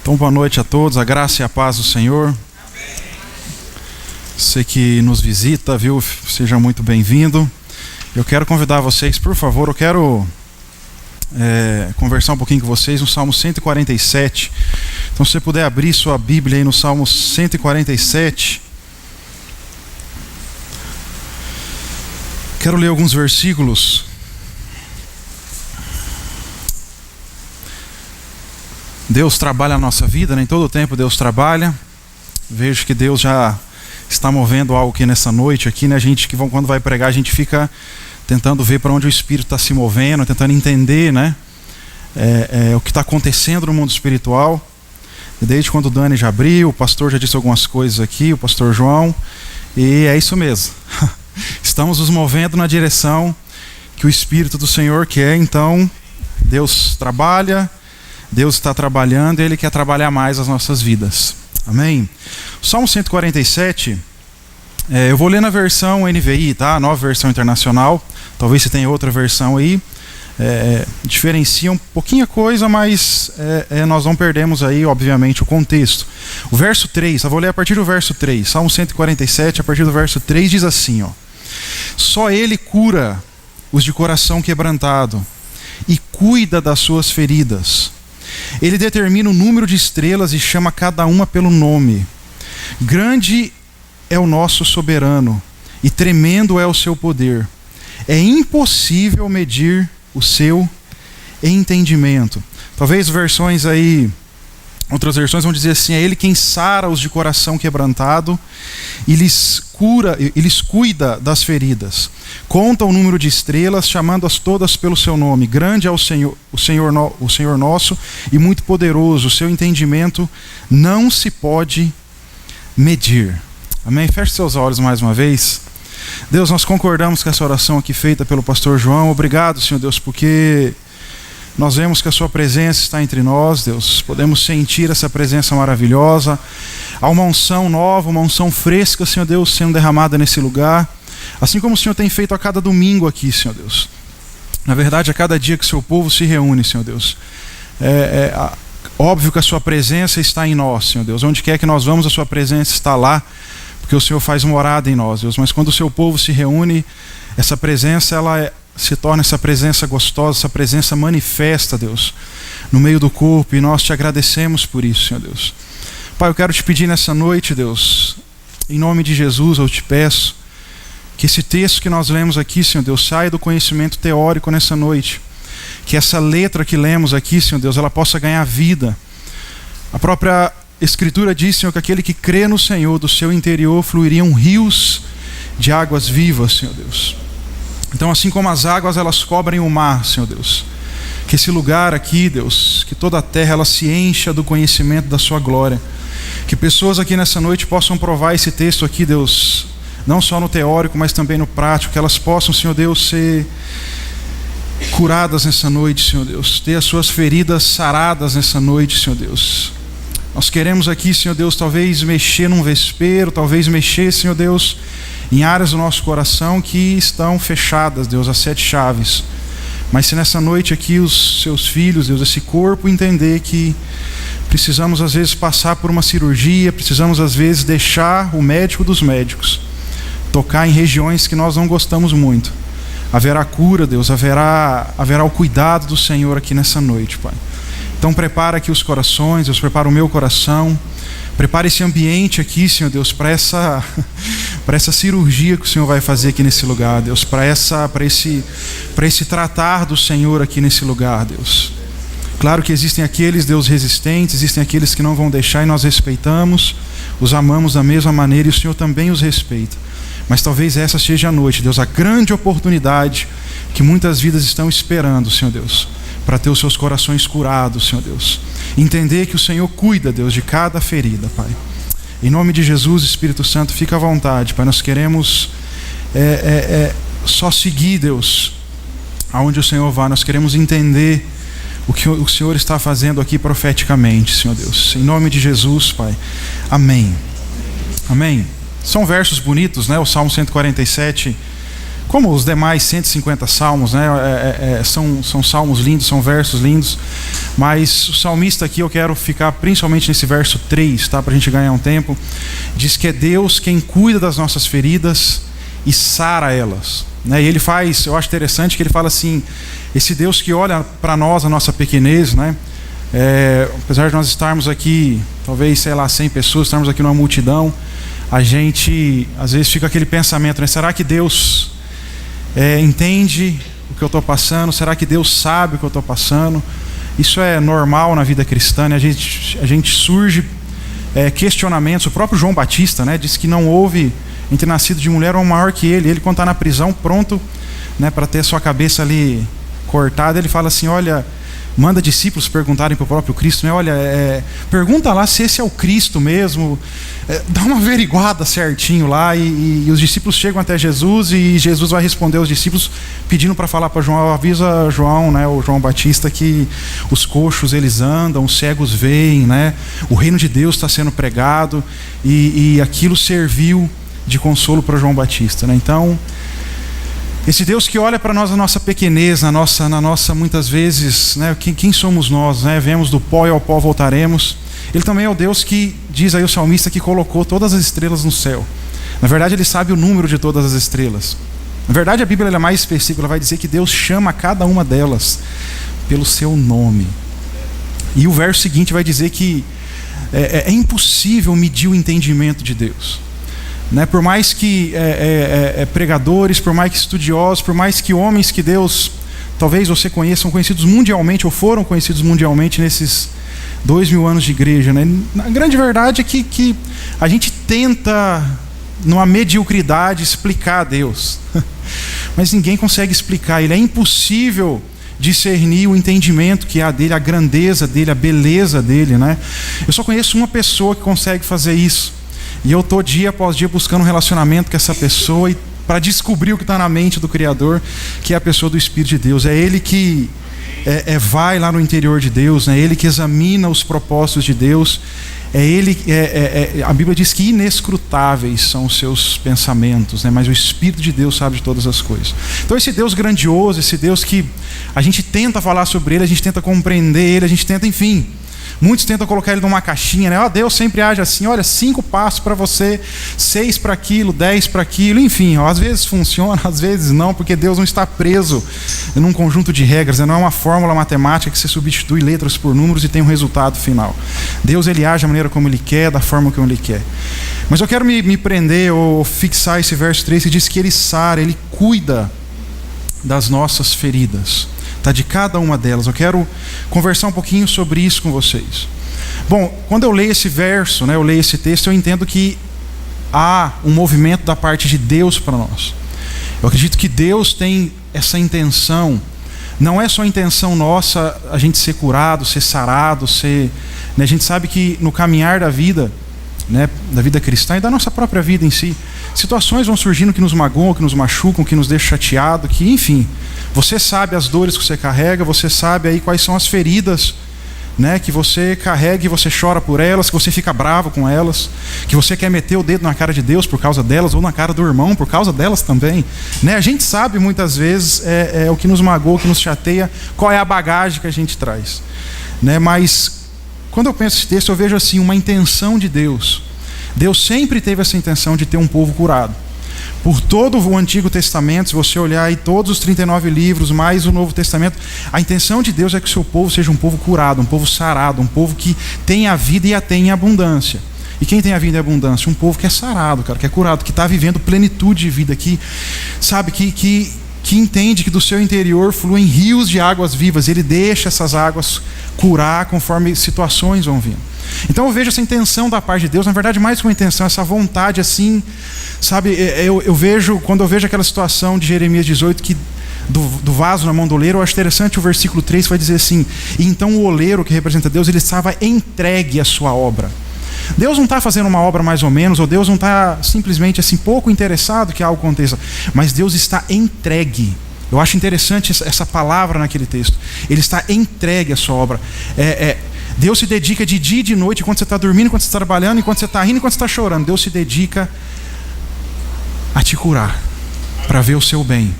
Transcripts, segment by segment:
Então, boa noite a todos, a graça e a paz do Senhor. Amém. Você que nos visita, viu? Seja muito bem-vindo. Eu quero convidar vocês, por favor, eu quero conversar um pouquinho com vocês no Salmo 147. Então, se você puder abrir sua Bíblia aí no Salmo 147. Quero ler alguns versículos. Deus trabalha na nossa vida, né? Em todo o tempo Deus trabalha. Vejo que Deus já está movendo algo aqui nessa noite, aqui, né? A gente que quando vai pregar, a gente fica tentando ver para onde o Espírito está se movendo, tentando entender, né? O que está acontecendo no mundo espiritual. E desde quando o Dani já abriu, o pastor já disse algumas coisas aqui, o pastor João, e é isso mesmo. Estamos nos movendo na direção que o Espírito do Senhor quer. Então, Deus trabalha, Deus está trabalhando e Ele quer trabalhar mais as nossas vidas. Amém? O Salmo 147, eu vou ler na versão NVI, tá? Nova versão internacional. Talvez você tenha outra versão aí. Diferencia um pouquinho a coisa, mas nós não perdemos aí, obviamente, o contexto. O verso 3, eu vou ler a partir do verso 3. Salmo 147, a partir do verso 3, diz assim, ó: Só Ele cura os de coração quebrantado e cuida das suas feridas. Ele determina o número de estrelas e chama cada uma pelo nome. Grande é o nosso soberano e tremendo é o seu poder. É impossível medir o seu entendimento. Talvez versões aí, outras versões vão dizer assim: é Ele quem sara os de coração quebrantado e lhes cuida das feridas. Conta o número de estrelas, chamando-as todas pelo seu nome. Grande é o Senhor nosso e muito poderoso. O seu entendimento não se pode medir. Amém? Feche seus olhos mais uma vez. Deus, nós concordamos com essa oração aqui feita pelo pastor João. Obrigado, Senhor Deus, porque nós vemos que a sua presença está entre nós, Deus. Podemos sentir essa presença maravilhosa. Há uma unção nova, uma unção fresca, Senhor Deus, sendo derramada nesse lugar. Assim como o Senhor tem feito a cada domingo aqui, Senhor Deus. Na verdade, a cada dia que o seu povo se reúne, Senhor Deus. Óbvio que a sua presença está em nós, Senhor Deus. Onde quer que nós vamos, a sua presença está lá, porque o Senhor faz morada em nós, Deus. Mas quando o seu povo se reúne, essa presença, se torna essa presença gostosa, essa presença manifesta, Deus, no meio do corpo, e nós te agradecemos por isso, Senhor Deus. Pai, eu quero te pedir nessa noite, Deus, em nome de Jesus, eu te peço que esse texto que nós lemos aqui, Senhor Deus, saia do conhecimento teórico nessa noite, que essa letra que lemos aqui, Senhor Deus, ela possa ganhar vida. A própria Escritura diz, Senhor, que aquele que crê no Senhor, do seu interior fluiriam rios de águas vivas, Senhor Deus. Então, assim como as águas elas cobrem o mar, Senhor Deus, que esse lugar aqui, Deus, que toda a terra ela se encha do conhecimento da sua glória. Que pessoas aqui nessa noite possam provar esse texto aqui, Deus, não só no teórico, mas também no prático. Que elas possam, Senhor Deus, ser curadas nessa noite, Senhor Deus. Ter as suas feridas saradas nessa noite, Senhor Deus. Nós queremos aqui, Senhor Deus, talvez mexer num vespeiro, talvez mexer, Senhor Deus, em áreas do nosso coração que estão fechadas, Deus, as 7 chaves. Mas se nessa noite aqui os seus filhos, Deus, esse corpo entender que precisamos às vezes passar por uma cirurgia, precisamos às vezes deixar o médico dos médicos tocar em regiões que nós não gostamos muito. Haverá cura, Deus, haverá o cuidado do Senhor aqui nessa noite, Pai. Então prepara aqui os corações, Deus, prepara o meu coração. Prepara esse ambiente aqui, Senhor Deus, para essa cirurgia que o Senhor vai fazer aqui nesse lugar, Deus, para esse tratar do Senhor aqui nesse lugar, Deus. Claro que existem aqueles, Deus, resistentes, existem aqueles que não vão deixar, e nós respeitamos, os amamos da mesma maneira, e o Senhor também os respeita. Mas talvez essa seja a noite, Deus, a grande oportunidade que muitas vidas estão esperando, Senhor Deus, para ter os seus corações curados, Senhor Deus. Entender que o Senhor cuida, Deus, de cada ferida, Pai. Em nome de Jesus, Espírito Santo, fica à vontade, Pai. Nós queremos só seguir, Deus, aonde o Senhor vai. Nós queremos entender o que o Senhor está fazendo aqui profeticamente, Senhor Deus. Em nome de Jesus, Pai. Amém. Amém. São versos bonitos, né? O Salmo 147 como os demais 150 salmos, né? São salmos lindos, são versos lindos, mas o salmista aqui, eu quero ficar principalmente nesse verso 3, tá? Para a gente ganhar um tempo. Diz que é Deus quem cuida das nossas feridas e sara elas, né? E ele faz, eu acho interessante que ele fala assim, esse Deus que olha para nós, a nossa pequenez, né? Apesar de nós estarmos aqui, talvez, 100 pessoas, estarmos aqui numa multidão, a gente às vezes fica aquele pensamento, né? Será que Deus entende o que eu estou passando? Será que Deus sabe o que eu estou passando? Isso é normal na vida cristã, né? A gente surge questionamentos. O próprio João Batista, né, disse que não houve entre nascido de mulher ou maior que ele. Ele, quando está na prisão, pronto, né, para ter sua cabeça ali cortada, ele fala assim, olha, manda discípulos perguntarem para o próprio Cristo, né? Olha, pergunta lá se esse é o Cristo mesmo, dá uma averiguada certinho lá, e os discípulos chegam até Jesus, e Jesus vai responder aos discípulos pedindo para falar para João, avisa João, né, o João Batista, que os coxos eles andam, os cegos veem, né? O reino de Deus está sendo pregado, e aquilo serviu de consolo para João Batista, né? Então, esse Deus que olha para nós, a nossa pequenez, na nossa muitas vezes, né, quem somos nós, né? Viemos do pó e ao pó voltaremos. Ele também é o Deus que, diz aí o salmista, que colocou todas as estrelas no céu. Na verdade, ele sabe o número de todas as estrelas. Na verdade, a Bíblia ela é mais específica, ela vai dizer que Deus chama cada uma delas pelo seu nome. E o verso seguinte vai dizer que é impossível medir o entendimento de Deus. Né? Por mais que pregadores, por mais que estudiosos, por mais que homens que Deus, talvez você conheça, são conhecidos mundialmente ou foram conhecidos mundialmente nesses 2000 anos de igreja, né? A grande verdade é que a gente tenta, numa mediocridade, explicar a Deus. Mas ninguém consegue explicar. Ele é impossível discernir o entendimento que há dele, a grandeza dele, a beleza dele, né? Eu só conheço uma pessoa que consegue fazer isso. E eu estou dia após dia buscando um relacionamento com essa pessoa para descobrir o que está na mente do Criador, que é a pessoa do Espírito de Deus. É Ele que vai lá no interior de Deus, né? É Ele que examina os propósitos de Deus. É Ele, a Bíblia diz que inescrutáveis são os seus pensamentos, né? Mas o Espírito de Deus sabe de todas as coisas. Então esse Deus grandioso, esse Deus que a gente tenta falar sobre Ele, a gente tenta compreender Ele, a gente tenta, enfim... Muitos tentam colocar ele numa caixinha, né? Deus sempre age assim, olha, 5 passos para você, 6 para aquilo, 10 para aquilo, enfim, às vezes funciona, às vezes não, porque Deus não está preso num conjunto de regras, né? Não é uma fórmula matemática que você substitui letras por números e tem um resultado final. Deus, ele age da maneira como ele quer, da forma como ele quer. Mas eu quero me prender ou fixar esse verso 3 que diz que ele sara, ele cuida das nossas feridas. Tá, de cada uma delas. Eu quero conversar um pouquinho sobre isso com vocês. Bom, quando eu leio esse verso, né, eu leio esse texto, eu entendo que há um movimento da parte de Deus para nós. Eu acredito que Deus tem essa intenção. Não é só a intenção nossa a gente ser curado, ser sarado, né, a gente sabe que no caminhar da vida, né, da vida cristã e da nossa própria vida em si, situações vão surgindo que nos magoam, que nos machucam, que nos deixam chateados, que enfim, você sabe as dores que você carrega, você sabe aí quais são as feridas, né, que você carrega e você chora por elas, que você fica bravo com elas, que você quer meter o dedo na cara de Deus por causa delas, ou na cara do irmão por causa delas também, né? A gente sabe muitas vezes o que nos magoa, o que nos chateia, qual é a bagagem que a gente traz, né? Mas quando eu penso nesse texto, eu vejo assim uma intenção de Deus. Deus sempre teve essa intenção de ter um povo curado. Por todo o Antigo Testamento, se você olhar aí todos os 39 livros, mais o Novo Testamento, a intenção de Deus é que o seu povo seja um povo curado, um povo sarado, um povo que tenha a vida e a tenha em abundância. E quem tem a vida em abundância? Um povo que é sarado, cara, que é curado, que está vivendo plenitude de vida, que sabe, que entende que do seu interior fluem rios de águas vivas. Ele deixa essas águas curar conforme situações vão vindo. Então eu vejo essa intenção da parte de Deus, na verdade mais que uma intenção, essa vontade assim, sabe, eu vejo, quando eu vejo aquela situação de Jeremias 18, que do vaso na mão do oleiro, eu acho interessante o versículo 3, vai dizer assim, e então o oleiro, que representa Deus, ele estava entregue à sua obra. Deus não está fazendo uma obra mais ou menos, ou Deus não está simplesmente assim pouco interessado que algo aconteça, mas Deus está entregue. Eu acho interessante essa palavra naquele texto. Ele está entregue à sua obra. Deus se dedica de dia e de noite, enquanto você está dormindo, enquanto você está trabalhando, enquanto você está rindo, enquanto você está chorando. Deus se dedica a te curar, para ver o seu bem,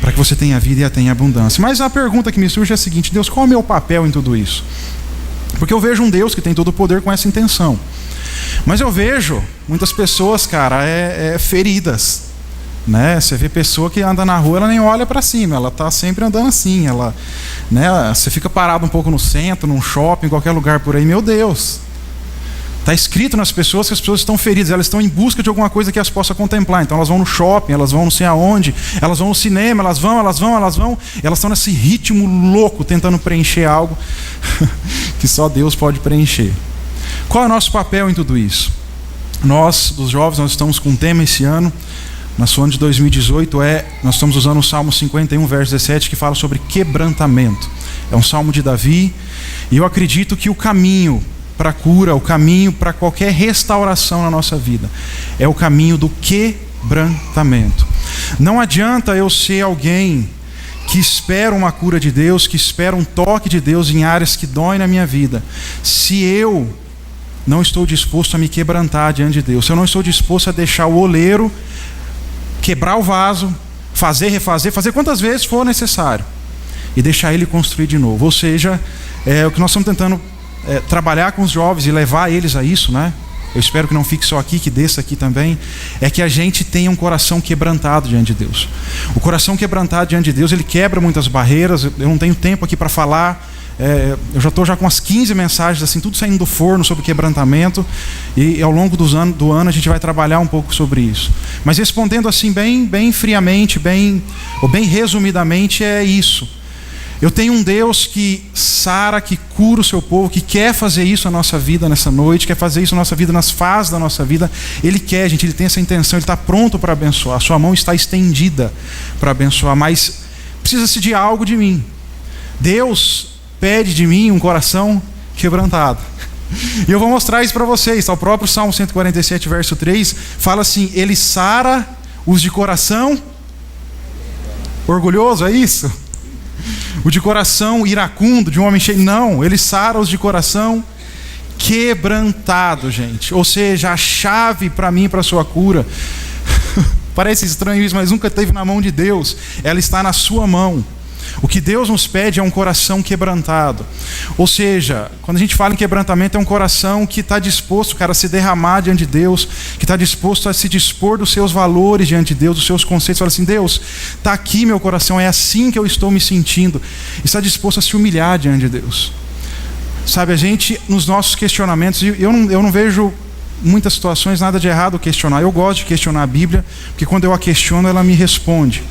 para que você tenha vida e a tenha abundância. Mas a pergunta que me surge é a seguinte: Deus, qual é o meu papel em tudo isso? Porque eu vejo um Deus que tem todo o poder com essa intenção. Mas eu vejo muitas pessoas, cara, feridas, né? Você vê pessoa que anda na rua, ela nem olha para cima, ela está sempre andando assim, ela, né? Você fica parado um pouco no centro, num shopping, em qualquer lugar por aí, meu Deus. Está escrito nas pessoas que as pessoas estão feridas, elas estão em busca de alguma coisa que as possa contemplar. Então elas vão no shopping, elas vão não sei aonde, elas vão no cinema, elas vão, e elas estão nesse ritmo louco, tentando preencher algo que só Deus pode preencher. Qual é o nosso papel em tudo isso? Nós, dos jovens, nós estamos com um tema esse ano, nosso ano de 2018 nós estamos usando o Salmo 51, verso 17, que fala sobre quebrantamento. É um salmo de Davi, e eu acredito que o caminho para a cura, o caminho para qualquer restauração na nossa vida, é o caminho do quebrantamento. Não adianta eu ser alguém que espera uma cura de Deus, que espera um toque de Deus em áreas que doem na minha vida, se eu não estou disposto a me quebrantar diante de Deus, se eu não estou disposto a deixar o oleiro quebrar o vaso, fazer, refazer, fazer quantas vezes for necessário, e deixar ele construir de novo. Ou seja, o que nós estamos tentando trabalhar com os jovens e levar eles a isso, né? Eu espero que não fique só aqui, que desça aqui também, é que a gente tenha um coração quebrantado diante de Deus. O coração quebrantado diante de Deus, ele quebra muitas barreiras. Eu não tenho tempo aqui para falar, eu já estou com umas 15 mensagens assim, tudo saindo do forno sobre quebrantamento, e ao longo do ano a gente vai trabalhar um pouco sobre isso. Mas respondendo assim bem friamente, bem resumidamente, é isso. Eu tenho um Deus que sara, que cura o seu povo, que quer fazer isso na nossa vida nessa noite, quer fazer isso na nossa vida, nas fases da nossa vida. Ele quer, gente, ele tem essa intenção, ele está pronto para abençoar. A sua mão está estendida para abençoar, mas precisa-se de algo de mim. Deus pede de mim um coração quebrantado. E eu vou mostrar isso para vocês. O próprio Salmo 147, verso 3, fala assim: ele sara os de coração orgulhoso, é isso? O de coração iracundo, de um homem cheio. Não, ele sara os de coração quebrantado, gente. Ou seja, a chave para mim, para a sua cura, parece estranho isso, mas nunca esteve na mão de Deus. Ela está na sua mão. O que Deus nos pede é um coração quebrantado. Ou seja, quando a gente fala em quebrantamento, é um coração que está disposto, cara, a se derramar diante de Deus, que está disposto a se dispor dos seus valores diante de Deus, dos seus conceitos. Fala assim: Deus, está aqui meu coração, é assim que eu estou me sentindo. Está disposto a se humilhar diante de Deus. Sabe, a gente, nos nossos questionamentos, eu não vejo muitas situações nada de errado questionar. Eu gosto de questionar a Bíblia, porque quando eu a questiono, ela me responde.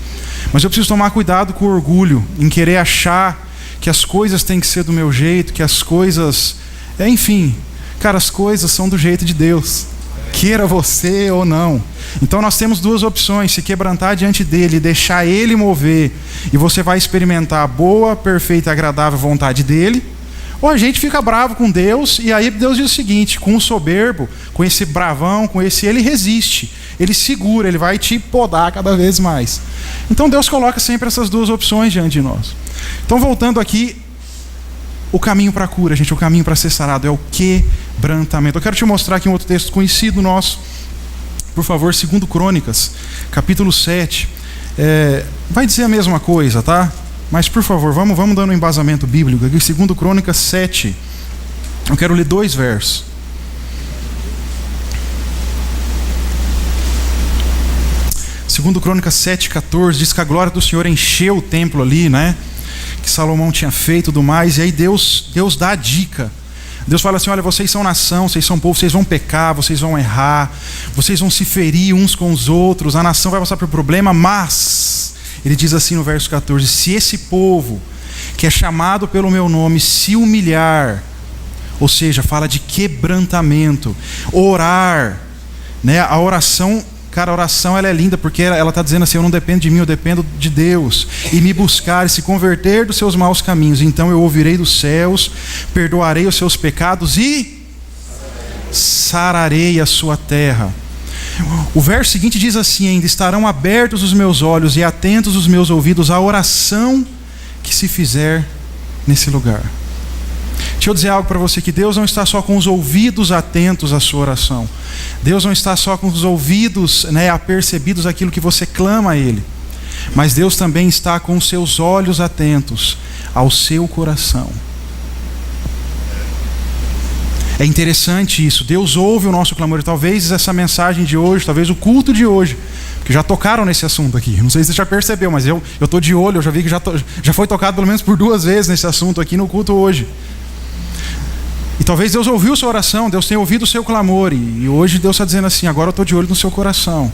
Mas eu preciso tomar cuidado com o orgulho, em querer achar que as coisas têm que ser do meu jeito, que as coisas... enfim, cara, as coisas são do jeito de Deus, queira você ou não. Então nós temos duas opções: se quebrantar diante dele, deixar ele mover, e você vai experimentar a boa, perfeita e agradável vontade dele. Ou a gente fica bravo com Deus, e aí Deus diz o seguinte: com o soberbo, com esse bravão, com esse, ele resiste, ele segura, ele vai te podar cada vez mais. Então Deus coloca sempre essas duas opções diante de nós. Então, voltando aqui, o caminho para a cura, gente, o caminho para ser sarado é o quebrantamento. Eu quero te mostrar aqui um outro texto conhecido nosso, por favor, 2 Crônicas, capítulo 7. Vai dizer a mesma coisa, tá? Mas, por favor, vamos dando um embasamento bíblico aqui. 2 Crônicas 7. Eu quero ler 2 versos. Segundo Crônicas 7,14, diz que a glória do Senhor encheu o templo ali, né? Que Salomão tinha feito e tudo mais. E aí Deus dá a dica. Deus fala assim: olha, vocês são nação, vocês são povo, vocês vão pecar, vocês vão errar, vocês vão se ferir uns com os outros, a nação vai passar por problema, mas... ele diz assim no verso 14: se esse povo, que é chamado pelo meu nome, se humilhar, ou seja, fala de quebrantamento, orar, né? A oração, cara, a oração ela é linda, porque ela está dizendo assim: eu não dependo de mim, eu dependo de Deus, e me buscar e se converter dos seus maus caminhos, então eu ouvirei dos céus, perdoarei os seus pecados e sararei a sua terra. O verso seguinte diz assim ainda: estarão abertos os meus olhos e atentos os meus ouvidos à oração que se fizer nesse lugar. Deixa eu dizer algo para você, que Deus não está só com os ouvidos atentos à sua oração. Deus não está só com os ouvidos, né, apercebidos àquilo que você clama a Ele. mas Deus também está com os seus olhos atentos ao seu coração. É interessante isso, Deus ouve o nosso clamor, e talvez essa mensagem de hoje, talvez o culto de hoje, que já tocaram nesse assunto aqui, não sei se você já percebeu, mas eu estou de olho, eu já vi que já foi tocado pelo menos por 2 vezes nesse assunto aqui no culto hoje. E talvez Deus ouviu sua oração, Deus tenha ouvido o seu clamor, e hoje Deus está dizendo assim: agora eu estou de olho no seu coração.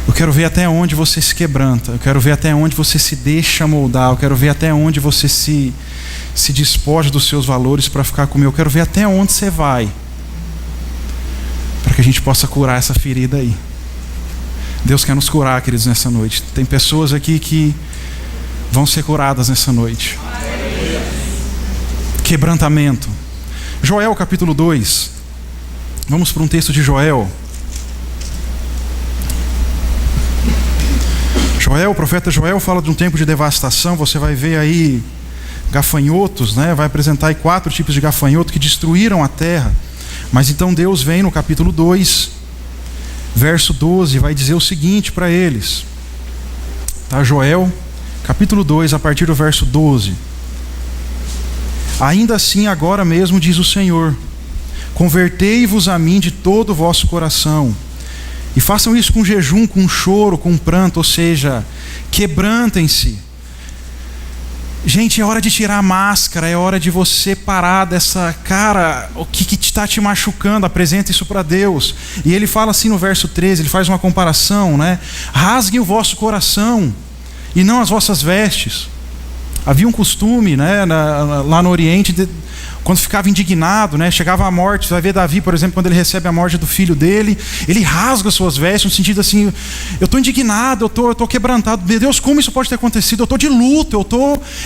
Eu quero ver até onde você se quebranta, eu quero ver até onde você se deixa moldar, eu quero ver até onde você se despoja dos seus valores para ficar comigo, eu quero ver até onde você vai, para que a gente possa curar essa ferida aí. Deus quer nos curar, queridos, nessa noite. Tem pessoas aqui que vão ser curadas nessa noite. Quebrantamento. Joel capítulo 2. Vamos para um texto de Joel. O profeta Joel fala de um tempo de devastação. Você vai ver aí gafanhotos, né? Vai apresentar aí 4 tipos de gafanhoto que destruíram a terra. Mas então Deus vem no capítulo 2, verso 12, vai dizer o seguinte para eles. Tá? Joel, capítulo 2, a partir do verso 12. Ainda assim agora mesmo, diz o Senhor, convertei-vos a mim de todo o vosso coração, e façam isso com jejum, com choro, com pranto, ou seja, quebrantem-se. Gente, é hora de tirar a máscara, é hora de você parar dessa, cara, o que está te machucando, apresenta isso para Deus. E ele fala assim no verso 13, ele faz uma comparação, né? Rasguem o vosso coração e não as vossas vestes. Havia um costume, né, lá no Oriente, quando ficava indignado, né, chegava a morte. Você vai ver Davi, por exemplo, quando ele recebe a morte do filho dele, ele rasga suas vestes, no sentido assim: eu estou indignado, eu estou quebrantado. Meu Deus, como isso pode ter acontecido? Eu estou de luto,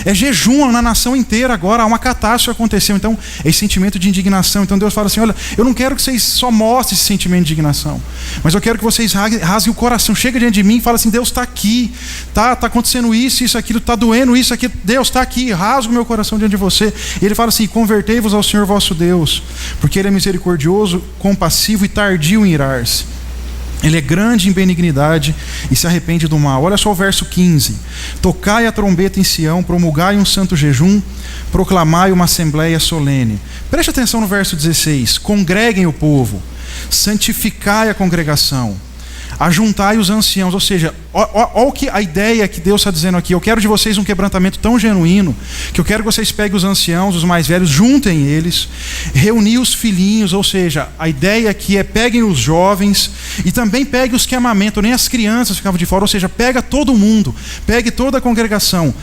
é jejum na nação inteira agora, uma catástrofe aconteceu. Então, é esse sentimento de indignação. Então Deus fala assim: olha, eu não quero que vocês só mostrem esse sentimento de indignação, mas eu quero que vocês rasguem o coração. Chega diante de mim e fala assim: Deus está aqui, tá acontecendo isso, aquilo, está doendo isso, aquilo. Deus está aqui, rasga o meu coração diante de você. E ele fala assim: convertei-vos ao Senhor vosso Deus, porque Ele é misericordioso, compassivo e tardio em irar-se. Ele é grande em benignidade e se arrepende do mal. Olha só o verso 15. Tocai a trombeta em Sião, promulgai um santo jejum, proclamai uma assembleia solene. Preste atenção no verso 16. Congreguem o povo, santificai a congregação, ajuntai os anciãos. Ou seja, olha a ideia que Deus está dizendo aqui. Eu quero de vocês um quebrantamento tão genuíno, que eu quero que vocês peguem os anciãos, os mais velhos, juntem eles, reuni os filhinhos. Ou seja, a ideia aqui é: peguem os jovens e também peguem os que amamentam, nem as crianças ficavam de fora. Ou seja, pega todo mundo, pegue toda a congregação.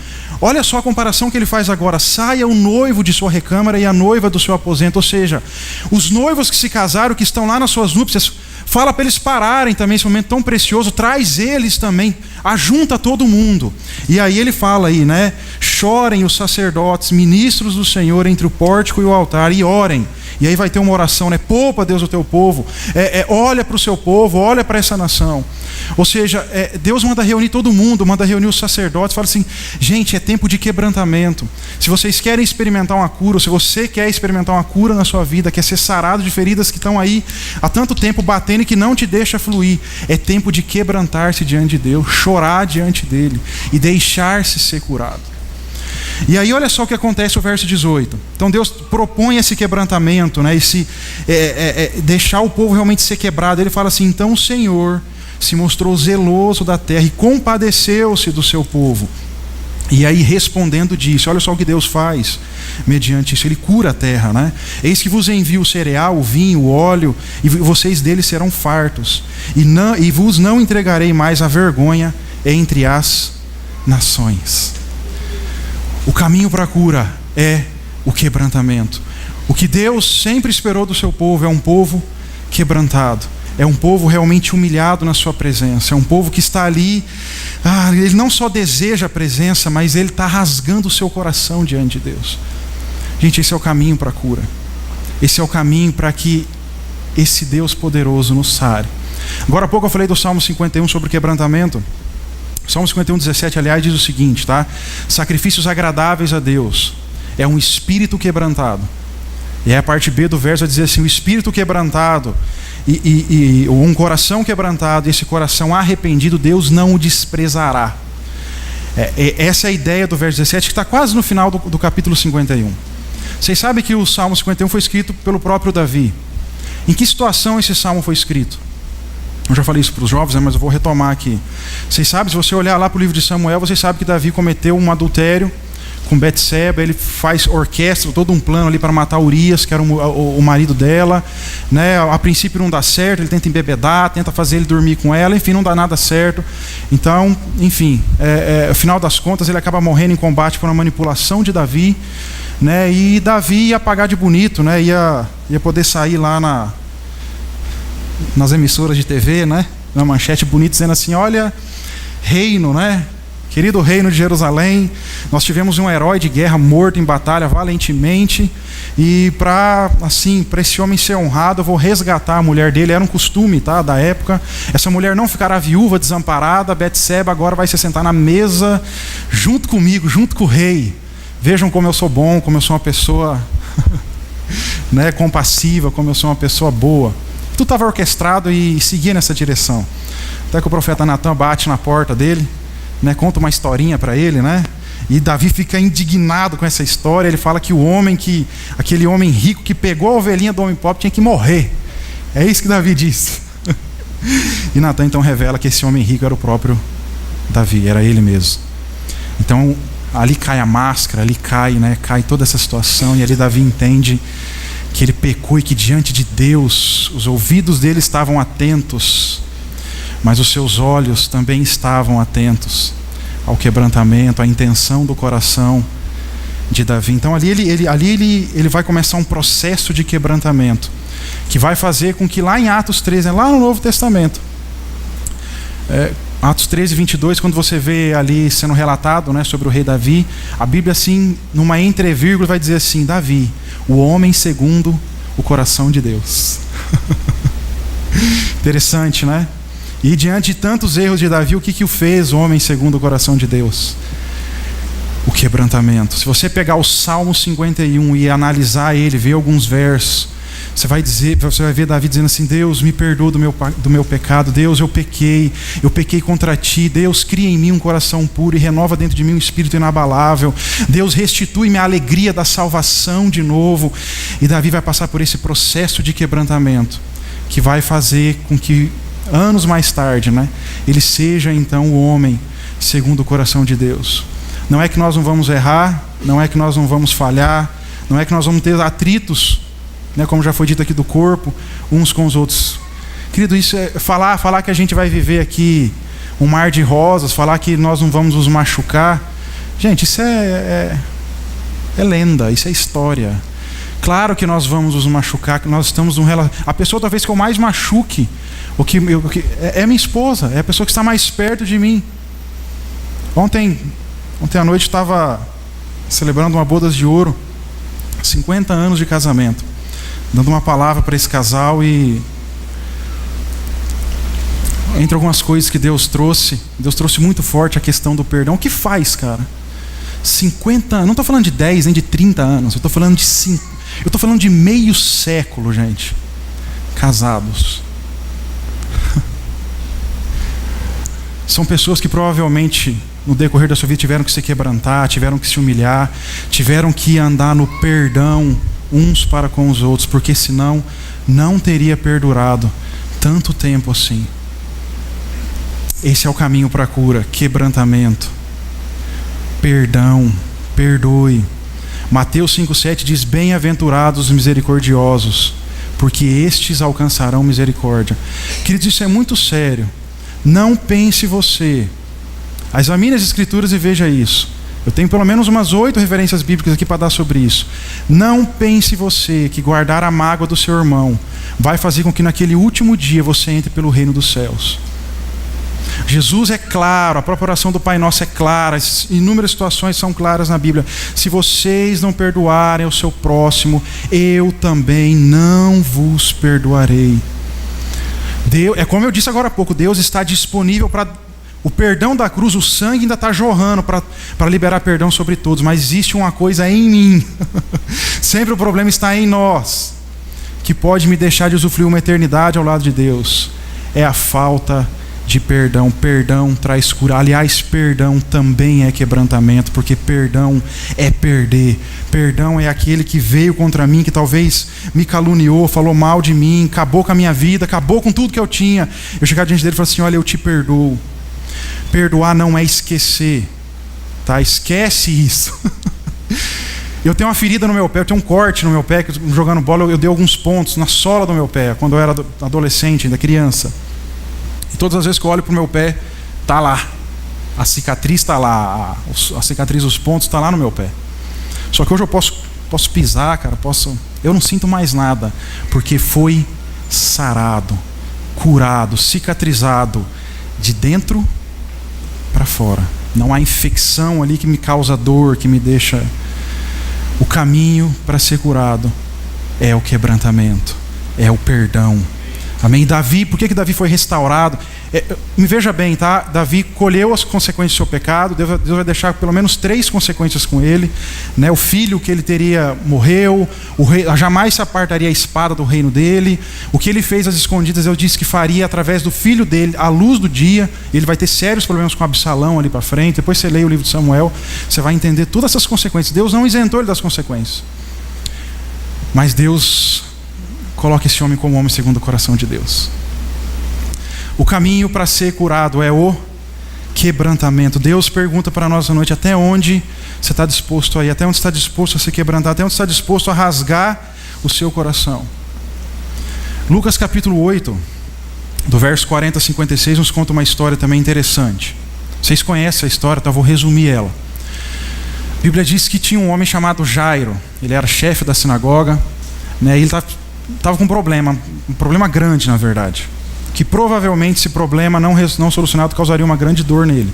Olha só a comparação que ele faz agora: saia o noivo de sua recâmara e a noiva do seu aposento. Ou seja, os noivos que se casaram, que estão lá nas suas núpcias, fala para eles pararem também esse momento tão precioso, traz eles também, ajunta todo mundo. E aí ele fala aí, né? Chorem os sacerdotes, ministros do Senhor, entre o pórtico e o altar, e orem. E aí vai ter uma oração, né? Poupa, Deus, o teu povo, olha para o seu povo, olha para essa nação. Ou seja, Deus manda reunir todo mundo, manda reunir os sacerdotes, fala assim: gente, é tempo de quebrantamento. Se vocês querem experimentar uma cura, ou se você quer experimentar uma cura na sua vida, quer ser sarado de feridas que estão aí há tanto tempo batendo e que não te deixa fluir, é tempo de quebrantar-se diante de Deus, chorar diante dele e deixar-se ser curado. E aí olha só o que acontece no verso 18. Então Deus propõe esse quebrantamento, né? Deixar o povo realmente ser quebrado. Ele fala assim: então o Senhor se mostrou zeloso da terra e compadeceu-se do seu povo. E aí, respondendo disso, olha só o que Deus faz mediante isso: Ele cura a terra, né? Eis que vos envio o cereal, o vinho, o óleo, e vocês deles serão fartos, e vos não entregarei mais a vergonha entre as nações. O caminho para a cura é o quebrantamento. O que Deus sempre esperou do seu povo é um povo quebrantado. É um povo realmente humilhado na sua presença. É um povo que está ali, ele não só deseja a presença, mas ele está rasgando o seu coração diante de Deus. Gente, esse é o caminho para a cura. Esse é o caminho para que esse Deus poderoso nos sare. Agora há pouco eu falei do Salmo 51 sobre quebrantamento. Salmo 51, 17, aliás, diz o seguinte, tá? Sacrifícios agradáveis a Deus é um espírito quebrantado. E aí a parte B do verso vai dizer assim: o espírito quebrantado e um coração quebrantado, e esse coração arrependido, Deus não o desprezará. Essa é a ideia do verso 17, que está quase no final do capítulo 51. Vocês sabem que o Salmo 51 foi escrito pelo próprio Davi. Em que situação esse salmo foi escrito? Eu já falei isso para os jovens, mas eu vou retomar aqui. Vocês sabem, se você olhar lá para o livro de Samuel, vocês sabem que Davi cometeu um adultério com Betseba. Ele orquestra todo um plano ali para matar Urias, que era o marido dela, né? A princípio não dá certo, ele tenta embebedar, tenta fazer ele dormir com ela, enfim, não dá nada certo. Então, enfim, no final das contas, ele acaba morrendo em combate por uma manipulação de Davi, né? E Davi ia pagar de bonito, né? Ia poder sair lá nas emissoras de TV, né? Na manchete bonita, dizendo assim: olha, reino, né? Querido reino de Jerusalém, nós tivemos um herói de guerra morto em batalha valentemente, e para esse homem ser honrado, eu vou resgatar a mulher dele. Era um costume, tá, da época. Essa mulher não ficará viúva, desamparada. Betseba agora vai se sentar na mesa junto comigo, junto com o rei. Vejam como eu sou bom, como eu sou uma pessoa né, compassiva, como eu sou uma pessoa boa. Tudo estava orquestrado e seguia nessa direção. Até que o profeta Natan bate na porta dele, né, conta uma historinha para ele, né? E Davi fica indignado com essa história. Ele fala que aquele homem rico que pegou a ovelhinha do homem pobre tinha que morrer. É isso que Davi diz. E Natan então revela que esse homem rico era o próprio Davi, era ele mesmo. Então ali cai a máscara, ali cai toda essa situação, e ali Davi entende que ele pecou e que diante de Deus os ouvidos dele estavam atentos, mas os seus olhos também estavam atentos ao quebrantamento, à intenção do coração de Davi. Então ali ele vai começar um processo de quebrantamento, que vai fazer com que lá em Atos 13, lá no Novo Testamento, Atos 13, 22, quando você vê ali sendo relatado, né, sobre o rei Davi, a Bíblia, assim, numa entrevírgula, vai dizer assim: Davi, o homem segundo o coração de Deus. Interessante, né? E diante de tantos erros de Davi, o que o fez o homem segundo o coração de Deus? O quebrantamento. Se você pegar o Salmo 51 e analisar ele, ver alguns versos, você vai ver Davi dizendo assim: Deus, me perdoa do meu pecado. Deus, eu pequei contra ti. Deus, cria em mim um coração puro e renova dentro de mim um espírito inabalável. Deus, restitui-me a alegria da salvação de novo. E Davi vai passar por esse processo de quebrantamento, que vai fazer com que anos mais tarde, né, ele seja então o homem segundo o coração de Deus. Não é que nós não vamos errar, não é que nós não vamos falhar, não é que nós vamos ter atritos, né, como já foi dito aqui, do corpo, uns com os outros. Querido, isso é falar que a gente vai viver aqui um mar de rosas, falar que nós não vamos nos machucar. Gente, isso é lenda, isso é história. Claro que nós vamos nos machucar, que nós estamos num relacionamento. A pessoa talvez que eu mais machuque, é minha esposa, é a pessoa que está mais perto de mim. Ontem à noite estava celebrando uma bodas de ouro, 50 anos de casamento, dando uma palavra para esse casal, e entre algumas coisas que Deus trouxe muito forte a questão do perdão. O que faz, cara? 50 anos, não estou falando de 10 nem de 30 anos, eu estou falando de 5, eu estou falando de meio século, gente, casados. São pessoas que provavelmente no decorrer da sua vida tiveram que se quebrantar, tiveram que se humilhar, tiveram que andar no perdão uns para com os outros, porque senão não teria perdurado tanto tempo assim. Esse é o caminho para a cura: quebrantamento, perdão, perdoe. Mateus 5,7 diz: bem-aventurados os misericordiosos, porque estes alcançarão misericórdia. Queridos, isso é muito sério. Não pense você. Examine as Escrituras e veja isso. Eu tenho pelo menos umas 8 referências bíblicas aqui para dar sobre isso. Não pense você que guardar a mágoa do seu irmão vai fazer com que naquele último dia você entre pelo reino dos céus. Jesus é claro, a própria oração do Pai Nosso é clara, inúmeras situações são claras na Bíblia. Se vocês não perdoarem o seu próximo, eu também não vos perdoarei. Deus, é como eu disse agora há pouco, Deus está disponível para o perdão da cruz, o sangue ainda está jorrando para liberar perdão sobre todos, mas existe uma coisa em mim, sempre o problema está em nós, que pode me deixar de usufruir uma eternidade ao lado de Deus é a falta de perdão. Perdão traz cura. Aliás, perdão também é quebrantamento, porque perdão é perder. Perdão é aquele que veio contra mim, que talvez me caluniou, falou mal de mim, acabou com a minha vida, acabou com tudo que eu tinha. Eu chegar diante dele e falar assim: olha, eu te perdoo. Perdoar não é esquecer, tá? Esquece isso. Eu tenho uma ferida no meu pé, eu tenho um corte no meu pé, que jogando bola eu dei alguns pontos na sola do meu pé, quando eu era adolescente, ainda criança. E todas as vezes que eu olho para o meu pé, está lá. A cicatriz está lá, a cicatriz, os pontos está lá no meu pé. Só que hoje eu posso pisar, cara, eu não sinto mais nada, porque foi sarado, curado, cicatrizado, de dentro para fora. Não há infecção ali que me causa dor, que me deixa... O caminho para ser curado é o quebrantamento, é o perdão. Amém? Davi, por que Davi foi restaurado? Me veja bem, tá? Davi colheu as consequências do seu pecado. Deus vai deixar pelo menos 3 consequências com ele, né? O filho que ele teria morreu, o rei jamais se apartaria a espada do reino dele. O que ele fez às escondidas, eu disse que faria através do filho dele, à luz do dia. Ele vai ter sérios problemas com Absalão ali para frente. Depois você lê o livro de Samuel, você vai entender todas essas consequências. Deus não isentou ele das consequências, mas Deus coloca esse homem como homem segundo o coração de Deus. O caminho para ser curado é o quebrantamento. Deus pergunta para nós à noite: até onde você está disposto a ir? Até onde você está disposto a se quebrantar? Até onde você está disposto a rasgar o seu coração? Lucas capítulo 8, do verso 40 a 56, nos conta uma história também interessante. Vocês conhecem a história, então eu vou resumir ela. A Bíblia diz que tinha um homem chamado Jairo. Ele era chefe da sinagoga, né? Ele estava com um problema grande, na verdade, que provavelmente esse problema não solucionado causaria uma grande dor nele.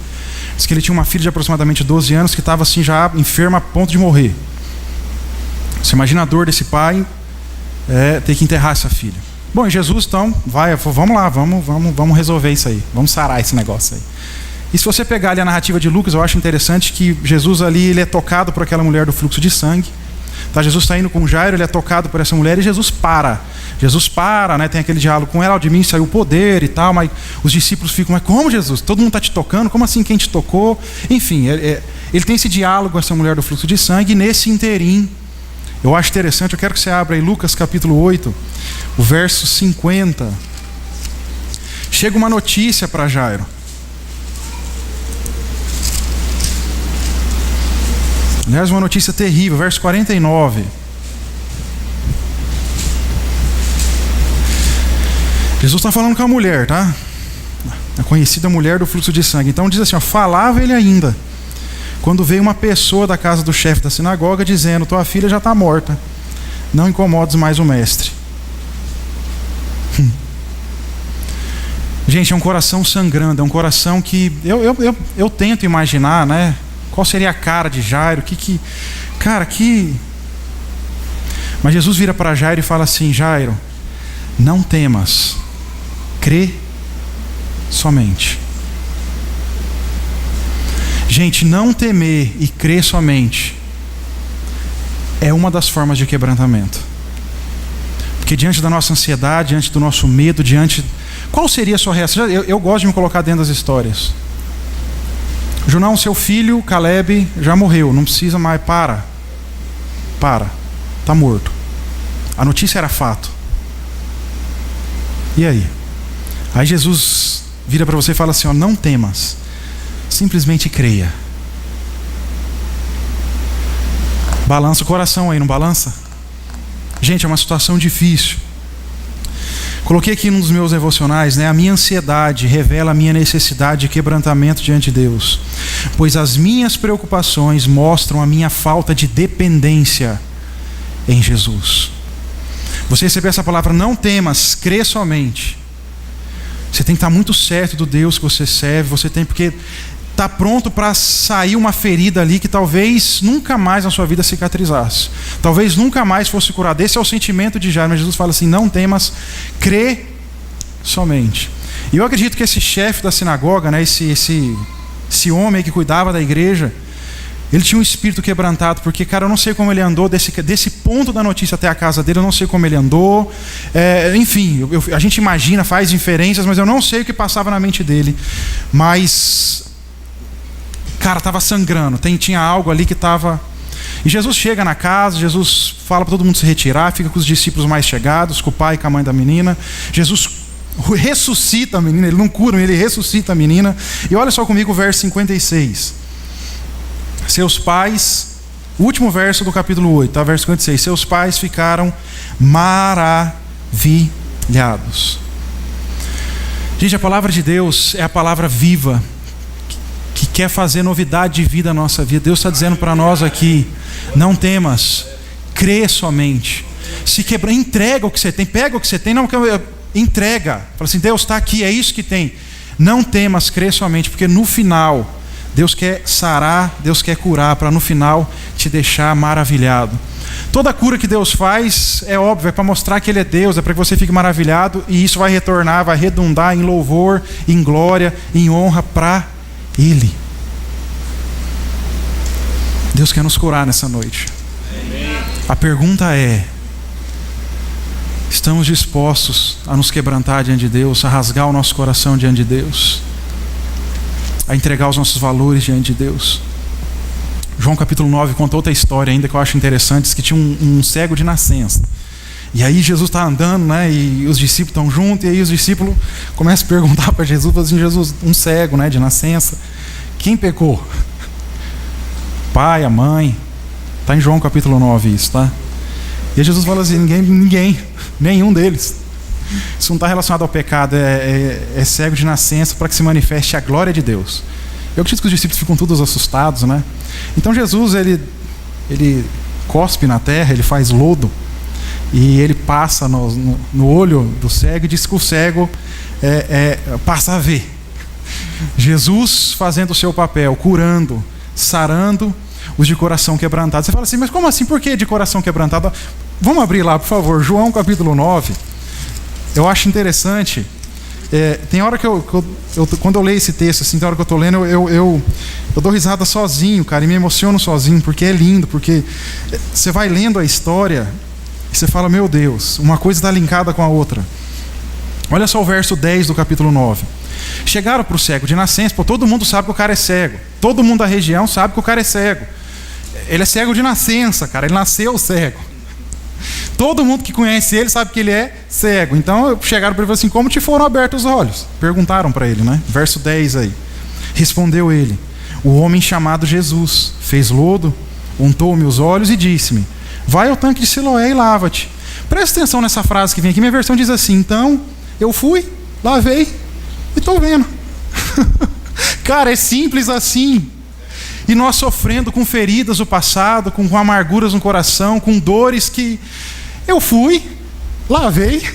Diz que ele tinha uma filha de aproximadamente 12 anos que estava assim já enferma a ponto de morrer. Você imagina a dor desse pai ter que enterrar essa filha. Bom, e Jesus então vamos lá, vamos resolver isso aí, vamos sarar esse negócio aí. E se você pegar ali a narrativa de Lucas, eu acho interessante que Jesus ali ele é tocado por aquela mulher do fluxo de sangue. Tá, Jesus está indo com Jairo, ele é tocado por essa mulher e Jesus para, né? Tem aquele diálogo com ela: de mim saiu o poder e tal, mas os discípulos ficam: mas como, Jesus? Todo mundo está te tocando? Como assim, quem te tocou? Enfim, ele tem esse diálogo com essa mulher do fluxo de sangue. E nesse interim, eu acho interessante, eu quero que você abra aí Lucas capítulo 8, o verso 50. Chega uma notícia para Jairo. Aliás, uma notícia terrível, verso 49. Jesus está falando com a mulher, tá? A conhecida mulher do fluxo de sangue. Então diz assim, ó: falava ele ainda, quando veio uma pessoa da casa do chefe da sinagoga, dizendo: tua filha já está morta, não incomodes mais o mestre. Gente, é um coração sangrando, é um coração que eu tento imaginar, né? Qual seria a cara de Jairo? Mas Jesus vira para Jairo e fala assim: Jairo, não temas, crê somente. Gente, não temer e crer somente é uma das formas de quebrantamento. Porque diante da nossa ansiedade, diante do nosso medo, qual seria a sua reação? Eu gosto de me colocar dentro das histórias. Junão, seu filho, Caleb, já morreu, não precisa mais, para, está morto. A notícia era fato. E aí? Aí Jesus vira para você e fala assim: ó, não temas, simplesmente creia. Balança o coração aí, não balança? Gente, é uma situação difícil. Coloquei aqui num dos meus devocionais, né? A minha ansiedade revela a minha necessidade de quebrantamento diante de Deus, pois as minhas preocupações mostram a minha falta de dependência em Jesus. Você receber essa palavra, não temas, crê somente. Você tem que estar muito certo do Deus que você serve. Você tem, porque está pronto para sair uma ferida ali que talvez nunca mais na sua vida cicatrizasse, talvez nunca mais fosse curada. Esse é o sentimento de Jairo. Mas Jesus fala assim: não temas, crê somente. E eu acredito que esse chefe da sinagoga, né, esse homem que cuidava da igreja, Ele tinha um espírito quebrantado, porque, cara, eu não sei como ele andou desse ponto da notícia até a casa dele, eu não sei como ele andou. Enfim, a gente imagina, faz inferências, mas eu não sei o que passava na mente dele. Mas, cara, estava sangrando, tinha algo ali que estava... E Jesus chega na casa, Jesus fala para todo mundo se retirar, fica com os discípulos mais chegados, com o pai e com a mãe da menina. Jesus ressuscita a menina, ele não cura, ele ressuscita a menina. E olha só comigo o verso 56. Seus pais, o último verso do capítulo 8, tá? Verso 56. Seus pais ficaram maravilhados. Gente, a palavra de Deus é a palavra viva, que quer fazer novidade de vida na nossa vida. Deus está dizendo para nós aqui: não temas, crê somente. Se quebra, entrega o que você tem, pega o que você tem, não entrega. Fala assim: Deus está aqui, é isso que tem. Não temas, crê somente, porque no final Deus quer sarar, Deus quer curar, para no final te deixar maravilhado. Toda cura que Deus faz, é óbvio, é para mostrar que Ele é Deus, é para que você fique maravilhado, e isso vai retornar, vai redundar em louvor, em glória, em honra para Ele. Deus quer nos curar nessa noite. Amém. A pergunta é: estamos dispostos a nos quebrantar diante de Deus, a rasgar o nosso coração diante de Deus, a entregar os nossos valores diante de Deus? João capítulo 9 conta outra história ainda que eu acho interessante. Diz que tinha um cego de nascença. E aí Jesus está andando, né, e os discípulos estão juntos, e aí os discípulos começam a perguntar para Jesus, assim: Jesus, um cego, né, de nascença, quem pecou? Pai, a mãe? Está em João capítulo 9 isso, tá? E aí Jesus fala assim: ninguém, nenhum deles. Isso não está relacionado ao pecado, é cego de nascença para que se manifeste a glória de Deus. Eu acredito que os discípulos ficam todos assustados, né? Então Jesus, ele cospe na terra, ele faz lodo, e ele passa no olho do cego e diz que o cego passa a ver. Jesus fazendo o seu papel, curando, sarando os de coração quebrantado. Você fala assim: mas como assim? Por que de coração quebrantado? Vamos abrir lá, por favor, João capítulo 9. Eu acho interessante. Tem hora que quando eu leio esse texto, assim, tem hora que eu estou lendo, eu dou risada sozinho, cara, e me emociono sozinho, porque é lindo, porque você vai lendo a história e você fala: meu Deus, uma coisa está linkada com a outra. Olha só o verso 10 do capítulo 9. Chegaram para o cego de nascença. Todo mundo sabe que o cara é cego, todo mundo da região sabe que o cara é cego. Ele é cego de nascença, cara, ele nasceu cego. Todo mundo que conhece ele sabe que ele é cego. Então chegaram para ele e falaram assim: como te foram abertos os olhos? Perguntaram para ele, né? Verso 10 aí. Respondeu ele: o homem chamado Jesus fez lodo, untou-me os olhos e disse-me: vai ao tanque de Siloé e lava-te. Presta atenção nessa frase que vem aqui. Minha versão diz assim: então eu fui, lavei e estou vendo. Cara, é simples assim. E nós sofrendo com feridas do passado, com amarguras no coração, com dores que... eu fui, lavei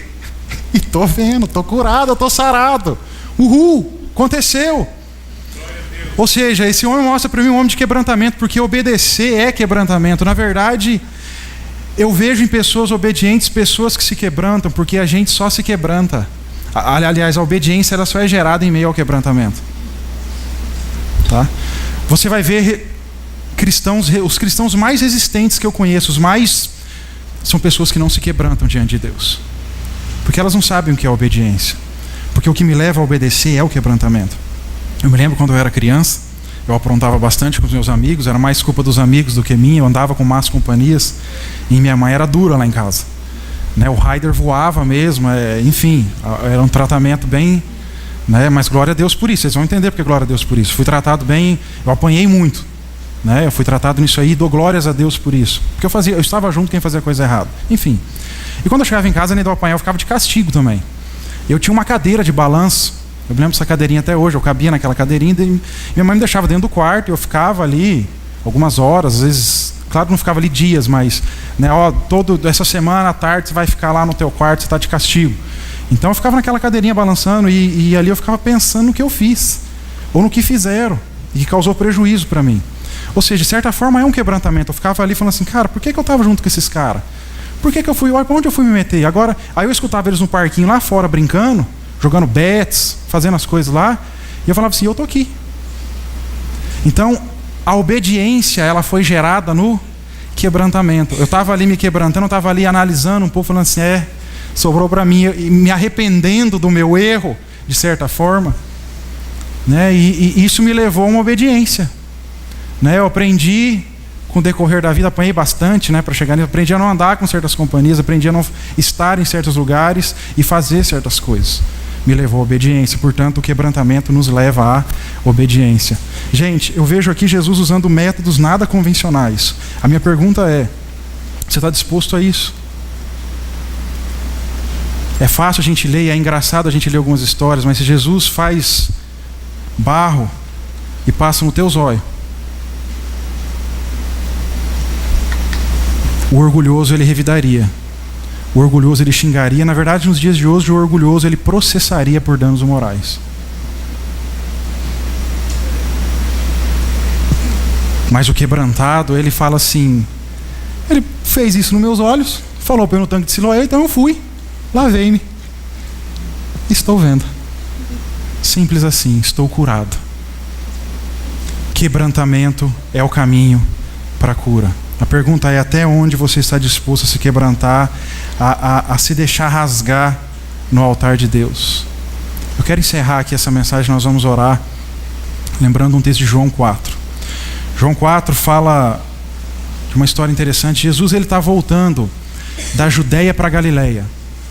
e estou vendo, estou curado, estou sarado. Uhul, aconteceu. Ou seja, esse homem mostra para mim um homem de quebrantamento, porque obedecer é quebrantamento. Na verdade, eu vejo em pessoas obedientes, pessoas que se quebrantam, porque a gente só se quebranta. Aliás, a obediência ela só é gerada em meio ao quebrantamento. Tá? Você vai ver os cristãos mais resistentes que eu conheço, são pessoas que não se quebrantam diante de Deus. Porque elas não sabem o que é obediência. Porque o que me leva a obedecer é o quebrantamento. Eu me lembro quando eu era criança, eu aprontava bastante com os meus amigos, era mais culpa dos amigos do que minha, eu andava com más companhias, e minha mãe era dura lá em casa. Né, o Raider voava mesmo, enfim, era um tratamento bem... Né, mas glória a Deus por isso, vocês vão entender porque glória a Deus por isso. Fui tratado bem, eu apanhei muito, né, eu fui tratado nisso aí e dou glórias a Deus por isso. Porque eu estava junto quem fazia coisa errada. Enfim. E quando eu chegava em casa, nem do apanhar, eu ficava de castigo também. Eu tinha uma cadeira de balanço, eu me lembro dessa cadeirinha até hoje, eu cabia naquela cadeirinha, e minha mãe me deixava dentro do quarto, e eu ficava ali algumas horas, às vezes, claro que não ficava ali dias, mas, né, essa semana à tarde você vai ficar lá no teu quarto, você está de castigo. Então eu ficava naquela cadeirinha balançando e ali eu ficava pensando no que eu fiz, ou no que fizeram, e que causou prejuízo para mim. Ou seja, de certa forma é um quebrantamento. Eu ficava ali falando assim: cara, por que eu estava junto com esses caras? Por que eu fui, para onde eu fui me meter? Agora, aí eu escutava eles no parquinho lá fora brincando, jogando bets, fazendo as coisas lá, e eu falava assim: eu estou aqui. Então, A obediência, ela foi gerada no quebrantamento. Eu estava ali me quebrantando, eu estava ali analisando um pouco, falando assim, sobrou para mim, e me arrependendo do meu erro, de certa forma, né? E isso me levou a uma obediência, né? Eu aprendi, com o decorrer da vida, apanhei bastante, né, para chegar nisso, aprendi a não andar com certas companhias, aprendi a não estar em certos lugares e fazer certas coisas. Me levou à obediência, portanto o quebrantamento nos leva à obediência. Gente, eu vejo aqui Jesus usando métodos nada convencionais. A minha pergunta é, você está disposto a isso? É fácil a gente ler, é engraçado a gente ler algumas histórias, mas se Jesus faz barro e passa no teu zóio, o orgulhoso ele revidaria. O orgulhoso ele xingaria. Na verdade, nos dias de hoje, o orgulhoso ele processaria por danos morais. Mas o quebrantado, ele fala assim, ele fez isso nos meus olhos, falou para eu no tanque de Siloé, então eu fui, lavei-me, estou vendo. Simples assim, estou curado. Quebrantamento é o caminho para a cura. A pergunta é, até onde você está disposto a se quebrantar, a se deixar rasgar no altar de Deus? Eu quero encerrar aqui essa mensagem, nós vamos orar, lembrando um texto de João 4. João 4 fala de uma história interessante. Jesus ele está voltando da Judéia para a Galileia.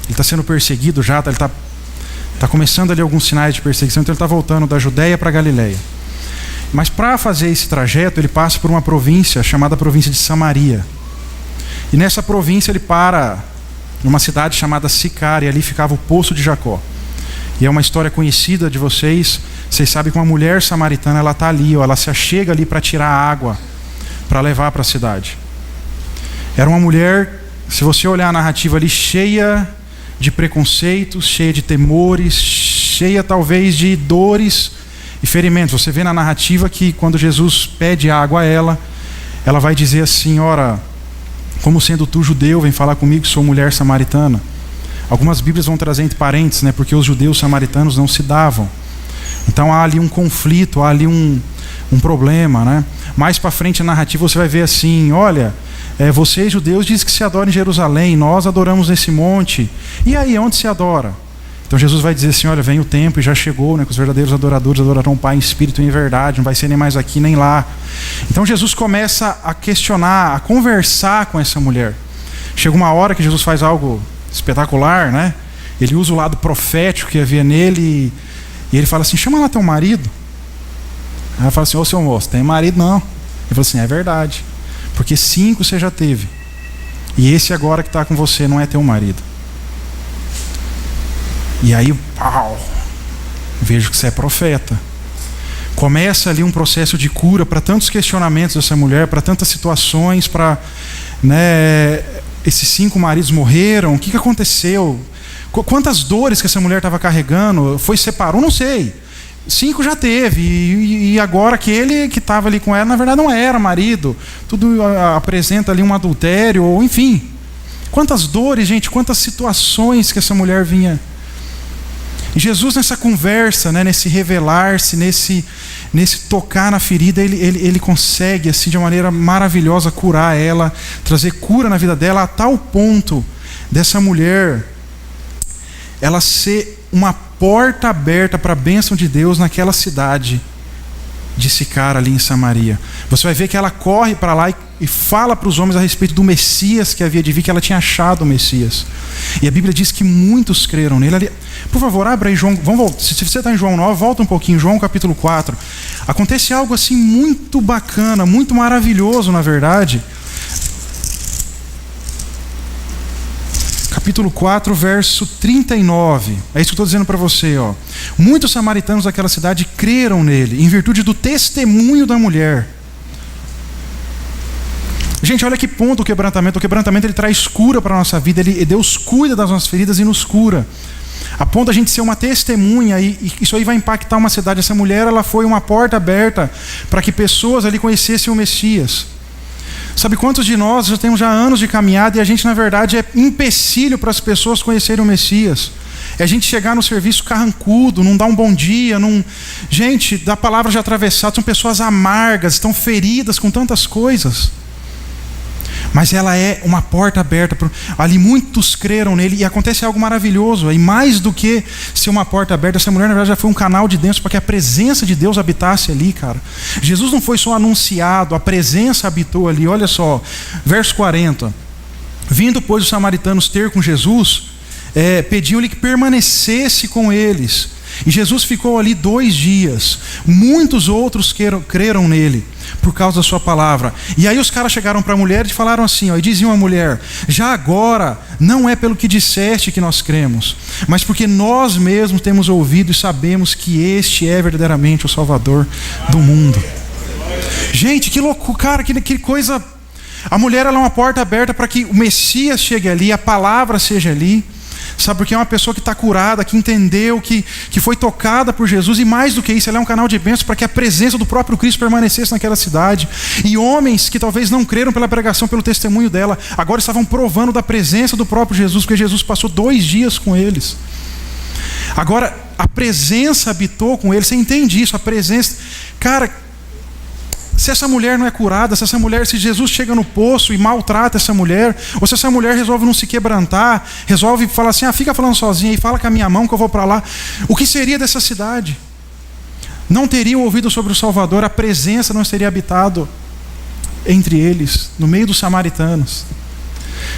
Ele está sendo perseguido já, ele está começando ali alguns sinais de perseguição, então ele está voltando da Judéia para a Galileia. Mas para fazer esse trajeto, ele passa por uma província chamada província de Samaria. E nessa província ele para numa cidade chamada Sicar, e ali ficava o poço de Jacó. E é uma história conhecida de vocês. Vocês sabem que uma mulher samaritana, ela está ali, ela se achega ali para tirar água, para levar para a cidade. Era uma mulher, se você olhar a narrativa ali, cheia de preconceitos, cheia de temores, cheia talvez de dores e ferimentos. Você vê na narrativa que quando Jesus pede água a ela, ela vai dizer assim, ora, como sendo tu judeu, vem falar comigo que sou mulher samaritana. Algumas bíblias vão trazer entre parênteses, né, porque os judeus samaritanos não se davam. Então há ali um conflito, há ali um problema, né? Mais para frente na narrativa você vai ver assim, olha, vocês judeus dizem que se adoram em Jerusalém, nós adoramos nesse monte. E aí, onde se adora? Então Jesus vai dizer assim, olha, vem o tempo e já chegou, né, que os verdadeiros adoradores adorarão o Pai em espírito e em verdade, não vai ser nem mais aqui nem lá. Então Jesus começa a questionar, a conversar com essa mulher. Chega uma hora que Jesus faz algo espetacular, né? Ele usa o lado profético que havia nele e ele fala assim, chama lá teu marido. Aí ela fala assim, ô seu moço, tem marido não? Ele fala assim, é verdade, porque 5 você já teve, e esse agora que está com você não é teu marido. E aí, pau, vejo que você é profeta. Começa ali um processo de cura para tantos questionamentos dessa mulher, para tantas situações, para, né, esses 5 maridos morreram, o que aconteceu? Quantas dores que essa mulher estava carregando? Foi separou? Não sei. 5 já teve, e agora aquele que estava ali com ela, na verdade não era marido. Tudo apresenta ali um adultério, ou enfim. Quantas dores, gente, quantas situações que essa mulher vinha. E Jesus nessa conversa, né, nesse revelar-se, nesse tocar na ferida, ele consegue assim de uma maneira maravilhosa curar ela, trazer cura na vida dela, a tal ponto dessa mulher ela ser uma porta aberta para a bênção de Deus naquela cidade de Sicar ali em Samaria. Você vai ver que ela corre para lá e fala para os homens a respeito do Messias que havia de vir, que ela tinha achado o Messias. E a Bíblia diz que muitos creram nele. Por favor, abra aí João, se você está em João 9, volta um pouquinho, João capítulo 4. Acontece algo assim muito bacana, muito maravilhoso na verdade. Capítulo 4, verso 39. É isso que eu estou dizendo para você, ó. Muitos samaritanos daquela cidade creram nele, em virtude do testemunho da mulher. Gente, olha que ponto o quebrantamento. O quebrantamento ele traz cura para a nossa vida. Deus cuida das nossas feridas e nos cura. A ponto da gente ser uma testemunha, e isso aí vai impactar uma cidade. Essa mulher, ela foi uma porta aberta para que pessoas ali conhecessem o Messias. Sabe quantos de nós já temos anos de caminhada e a gente na verdade é empecilho para as pessoas conhecerem o Messias? É a gente chegar no serviço carrancudo, não dar um bom dia, não... Gente, da palavra de atravessado, são pessoas amargas, estão feridas com tantas coisas. Mas ela é uma porta aberta. Ali muitos creram nele e acontece algo maravilhoso. E mais do que ser uma porta aberta, essa mulher na verdade já foi um canal de Deus para que a presença de Deus habitasse ali, cara. Jesus não foi só anunciado, a presença habitou ali. Olha só, verso 40. Vindo, pois, os samaritanos ter com Jesus, pediam-lhe que permanecesse com eles. E Jesus ficou ali 2 dias. Muitos outros creram nele por causa da sua palavra. E aí os caras chegaram para a mulher e falaram assim, e diziam à mulher: já agora não é pelo que disseste que nós cremos, mas porque nós mesmos temos ouvido e sabemos que este é verdadeiramente o Salvador do mundo. Gente, que louco, cara, que coisa. A mulher, ela é uma porta aberta para que o Messias chegue ali, a palavra seja ali. Sabe, porque é uma pessoa que está curada, que entendeu, que foi tocada por Jesus. E mais do que isso, ela é um canal de bênção para que a presença do próprio Cristo permanecesse naquela cidade. E homens que talvez não creram pela pregação, pelo testemunho dela, agora estavam provando da presença do próprio Jesus, porque Jesus passou 2 dias com eles. Agora, a presença habitou com eles. Você entende isso? A presença... Cara, se essa mulher não é curada, se Jesus chega no poço e maltrata essa mulher, ou se essa mulher resolve não se quebrantar, resolve falar assim, fica falando sozinha e fala com a minha mão que eu vou para lá, o que seria dessa cidade? Não teriam ouvido sobre o Salvador, a presença não teria habitado entre eles, no meio dos samaritanos.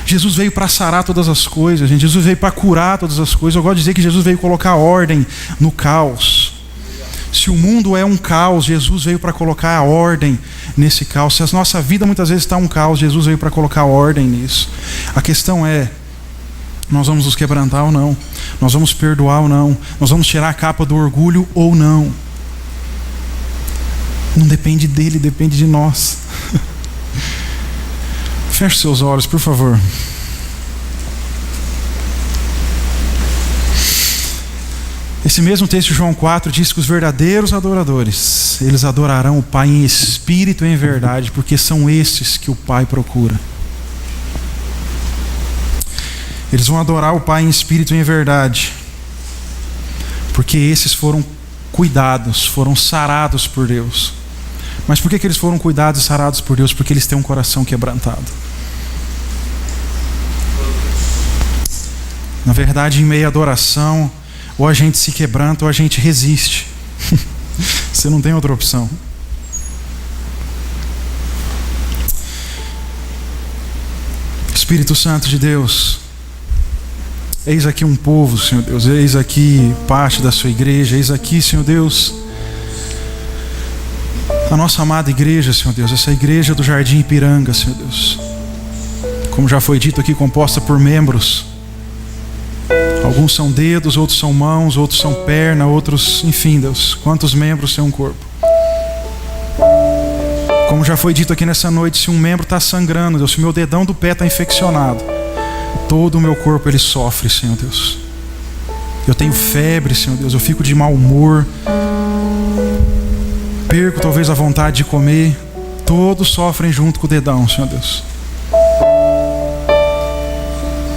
Jesus veio para sarar todas as coisas, gente. Jesus veio para curar todas as coisas. Eu gosto de dizer que Jesus veio colocar ordem no caos. Se o mundo é um caos, Jesus veio para colocar a ordem nesse caos. Se a nossa vida muitas vezes está um caos, Jesus veio para colocar ordem nisso. A questão é, nós vamos nos quebrantar ou não? Nós vamos perdoar ou não? Nós vamos tirar a capa do orgulho ou não? Não depende dele, depende de nós. Feche seus olhos, por favor. Esse mesmo texto de João 4 diz que os verdadeiros adoradores, eles adorarão o Pai em espírito e em verdade, porque são estes que o Pai procura. Eles vão adorar o Pai em espírito e em verdade, porque esses foram cuidados, foram sarados por Deus. Mas por que eles foram cuidados e sarados por Deus? Porque eles têm um coração quebrantado. Na verdade, em meio à adoração, ou a gente se quebranta ou a gente resiste. Você não tem outra opção. Espírito Santo de Deus, eis aqui um povo, Senhor Deus, eis aqui parte da sua igreja, eis aqui, Senhor Deus, a nossa amada igreja, Senhor Deus, essa igreja do Jardim Ipiranga, Senhor Deus, como já foi dito aqui, composta por membros. Alguns são dedos, outros são mãos, outros são perna, outros, enfim, Deus, quantos membros tem um corpo? Como já foi dito aqui nessa noite, se um membro está sangrando, Deus, se o meu dedão do pé está infeccionado, todo o meu corpo ele sofre, Senhor Deus. Eu tenho febre, Senhor Deus, eu fico de mau humor, perco talvez a vontade de comer, todos sofrem junto com o dedão, Senhor Deus.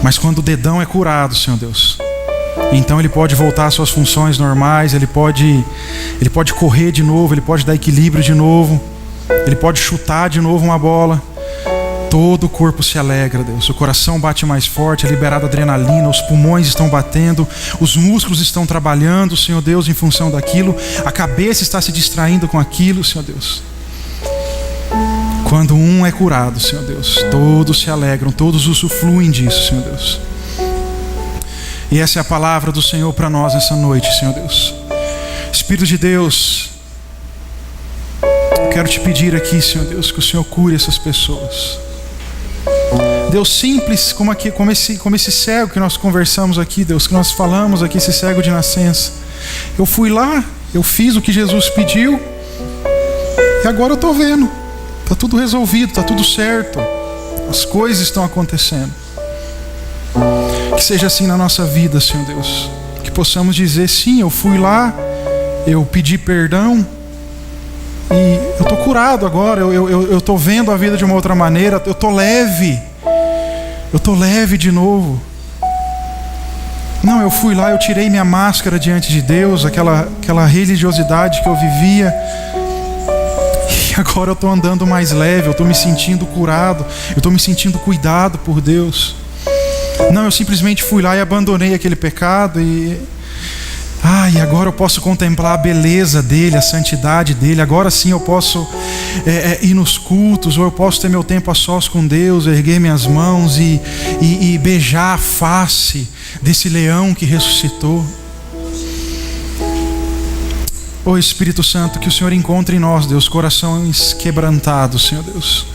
Mas quando o dedão é curado, Senhor Deus, então ele pode voltar às suas funções normais, ele pode correr de novo, ele pode dar equilíbrio de novo, ele pode chutar de novo uma bola. Todo o corpo se alegra, Deus. O coração bate mais forte, é liberada adrenalina, os pulmões estão batendo, os músculos estão trabalhando, Senhor Deus, em função daquilo, a cabeça está se distraindo com aquilo, Senhor Deus. Quando um é curado, Senhor Deus, todos se alegram, todos usufruem disso, Senhor Deus. E essa é a palavra do Senhor para nós nessa noite, Senhor Deus. Espírito de Deus, eu quero te pedir aqui, Senhor Deus, que o Senhor cure essas pessoas. Deus, simples como esse cego que nós conversamos aqui, Deus, que nós falamos aqui, esse cego de nascença. Eu fui lá, eu fiz o que Jesus pediu, e agora eu estou vendo. Está tudo resolvido, está tudo certo. As coisas estão acontecendo. Que seja assim na nossa vida, Senhor Deus. Que possamos dizer, sim, eu fui lá, eu pedi perdão, e eu estou curado agora, eu estou vendo a vida de uma outra maneira, eu estou leve de novo. Não, eu fui lá, eu tirei minha máscara diante de Deus, aquela religiosidade que eu vivia. E agora eu estou andando mais leve, eu estou me sentindo curado, eu estou me sentindo cuidado por Deus. Não, eu simplesmente fui lá e abandonei aquele pecado e agora eu posso contemplar a beleza dele, a santidade dele. Agora sim eu posso ir nos cultos, ou eu posso ter meu tempo a sós com Deus, erguer minhas mãos e beijar a face desse leão que ressuscitou. Ó Espírito Santo, que o Senhor encontre em nós, Deus, corações quebrantados, Senhor Deus.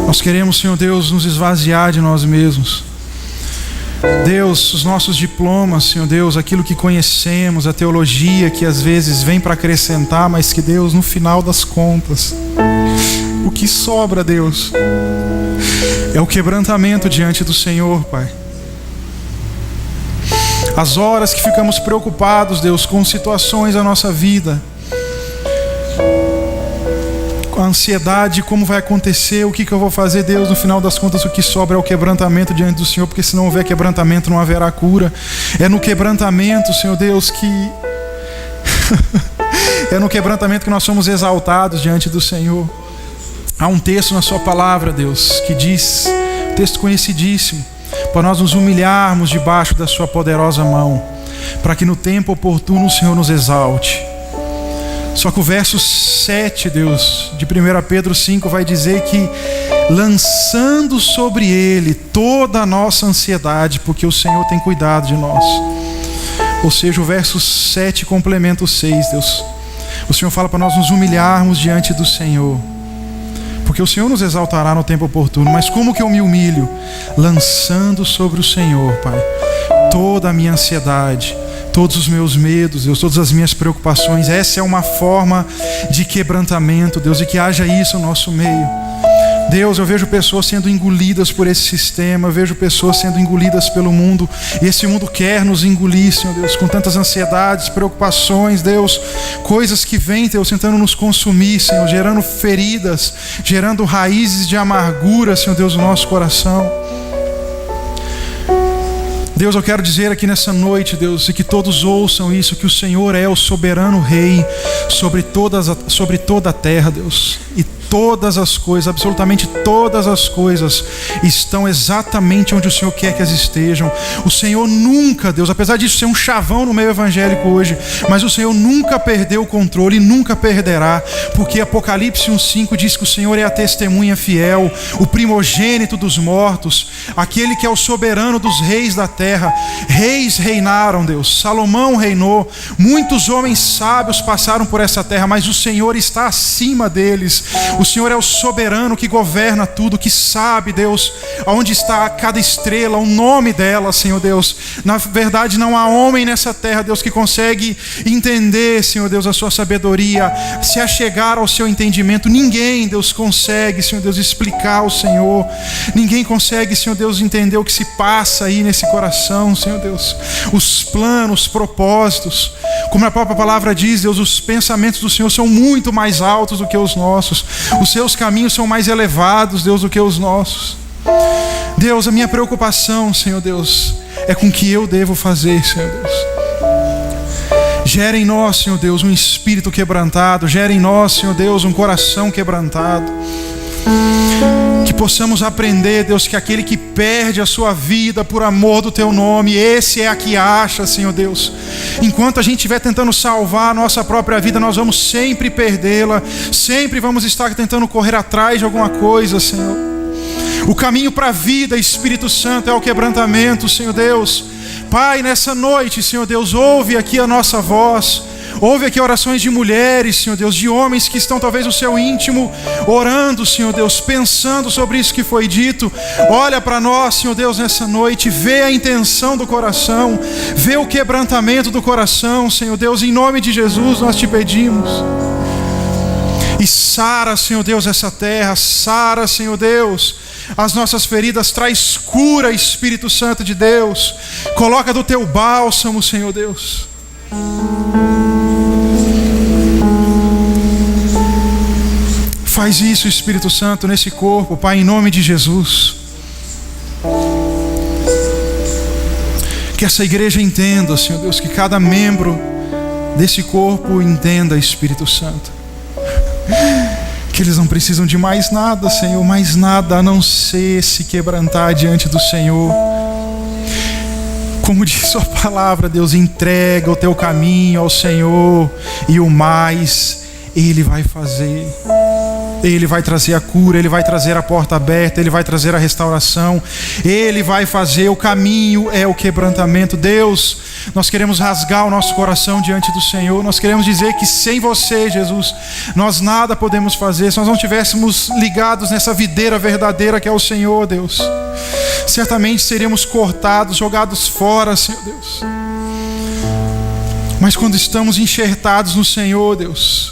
Nós queremos, Senhor Deus, nos esvaziar de nós mesmos. Deus, os nossos diplomas, Senhor Deus, aquilo que conhecemos, a teologia que às vezes vem para acrescentar, mas que Deus, no final das contas, o que sobra, Deus, é o quebrantamento diante do Senhor, Pai. As horas que ficamos preocupados, Deus, com situações da nossa vida, com a ansiedade, como vai acontecer, o que eu vou fazer, Deus, no final das contas o que sobra é o quebrantamento diante do Senhor, porque se não houver quebrantamento não haverá cura. É no quebrantamento, Senhor Deus, que é no quebrantamento que nós somos exaltados diante do Senhor. Há um texto na sua palavra, Deus, que diz, um texto conhecidíssimo, para nós nos humilharmos debaixo da sua poderosa mão, para que no tempo oportuno o Senhor nos exalte. Só que o verso 7, Deus, de 1 Pedro 5 vai dizer que lançando sobre Ele toda a nossa ansiedade, porque o Senhor tem cuidado de nós. Ou seja, o verso 7 complementa o 6, Deus. O Senhor fala para nós nos humilharmos diante do Senhor, porque o Senhor nos exaltará no tempo oportuno. Mas como que eu me humilho? Lançando sobre o Senhor, Pai, toda a minha ansiedade, todos os meus medos, Deus, todas as minhas preocupações. Essa é uma forma de quebrantamento, Deus, e que haja isso no nosso meio. Deus, eu vejo pessoas sendo engolidas por esse sistema, eu vejo pessoas sendo engolidas pelo mundo, e esse mundo quer nos engolir, Senhor Deus, com tantas ansiedades, preocupações, Deus, coisas que vêm, Deus, tentando nos consumir, Senhor, gerando feridas, gerando raízes de amargura, Senhor Deus, no nosso coração. Deus, eu quero dizer aqui nessa noite, Deus, e que todos ouçam isso, que o Senhor é o soberano Rei sobre toda a terra, Deus, e todas as coisas, absolutamente todas as coisas estão exatamente onde o Senhor quer que elas estejam. O Senhor nunca, Deus, apesar disso ser um chavão no meio evangélico hoje, mas o Senhor nunca perdeu o controle e nunca perderá, porque Apocalipse 1:5 diz que o Senhor é a testemunha fiel, o primogênito dos mortos, aquele que é o soberano dos reis da terra. Reis reinaram, Deus, Salomão reinou, muitos homens sábios passaram por essa terra, mas o Senhor está acima deles. O Senhor é o soberano que governa tudo, que sabe, Deus, aonde está cada estrela, o nome dela, Senhor Deus. Na verdade, não há homem nessa terra, Deus, que consegue entender, Senhor Deus, a sua sabedoria, se achegar ao seu entendimento. Ninguém, Deus, consegue, Senhor Deus, explicar o Senhor. Ninguém consegue, Senhor Deus, entender o que se passa aí nesse coração, Senhor Deus. Os planos, os propósitos. Como a própria palavra diz, Deus, os pensamentos do Senhor são muito mais altos do que os nossos. Os seus caminhos são mais elevados, Deus, do que os nossos. Deus, a minha preocupação, Senhor Deus, é com o que eu devo fazer, Senhor Deus. Gera em nós, Senhor Deus, um espírito quebrantado. Gera em nós, Senhor Deus, um coração quebrantado. Que possamos aprender, Deus, que aquele que perde a sua vida por amor do Teu nome, esse é a que acha, Senhor Deus. Enquanto a gente estiver tentando salvar a nossa própria vida, nós vamos sempre perdê-la. Sempre vamos estar tentando correr atrás de alguma coisa, Senhor. O caminho para a vida, Espírito Santo, é o quebrantamento, Senhor Deus. Pai, nessa noite, Senhor Deus, ouve aqui a nossa voz. Ouve aqui orações de mulheres, Senhor Deus, de homens que estão talvez no seu íntimo, orando, Senhor Deus, pensando sobre isso que foi dito. Olha para nós, Senhor Deus, nessa noite, vê a intenção do coração, vê o quebrantamento do coração, Senhor Deus, em nome de Jesus nós te pedimos. E sara, Senhor Deus, essa terra, sara, Senhor Deus, as nossas feridas, traz cura, Espírito Santo de Deus, coloca do teu bálsamo, Senhor Deus. Faz isso, Espírito Santo, nesse corpo, Pai, em nome de Jesus. Que essa igreja entenda, Senhor Deus, que cada membro desse corpo entenda, Espírito Santo, que eles não precisam de mais nada, Senhor, mais nada a não ser se quebrantar diante do Senhor. Como diz sua palavra, Deus, entrega o teu caminho ao Senhor e o mais Ele vai fazer. Ele vai trazer a cura, Ele vai trazer a porta aberta, Ele vai trazer a restauração, Ele vai fazer. O caminho é o quebrantamento. Deus, nós queremos rasgar o nosso coração diante do Senhor. Nós queremos dizer que sem você, Jesus, nós nada podemos fazer. Se nós não estivéssemos ligados nessa videira verdadeira que é o Senhor, Deus, certamente seríamos cortados, jogados fora, Senhor Deus. Mas quando estamos enxertados no Senhor, Deus,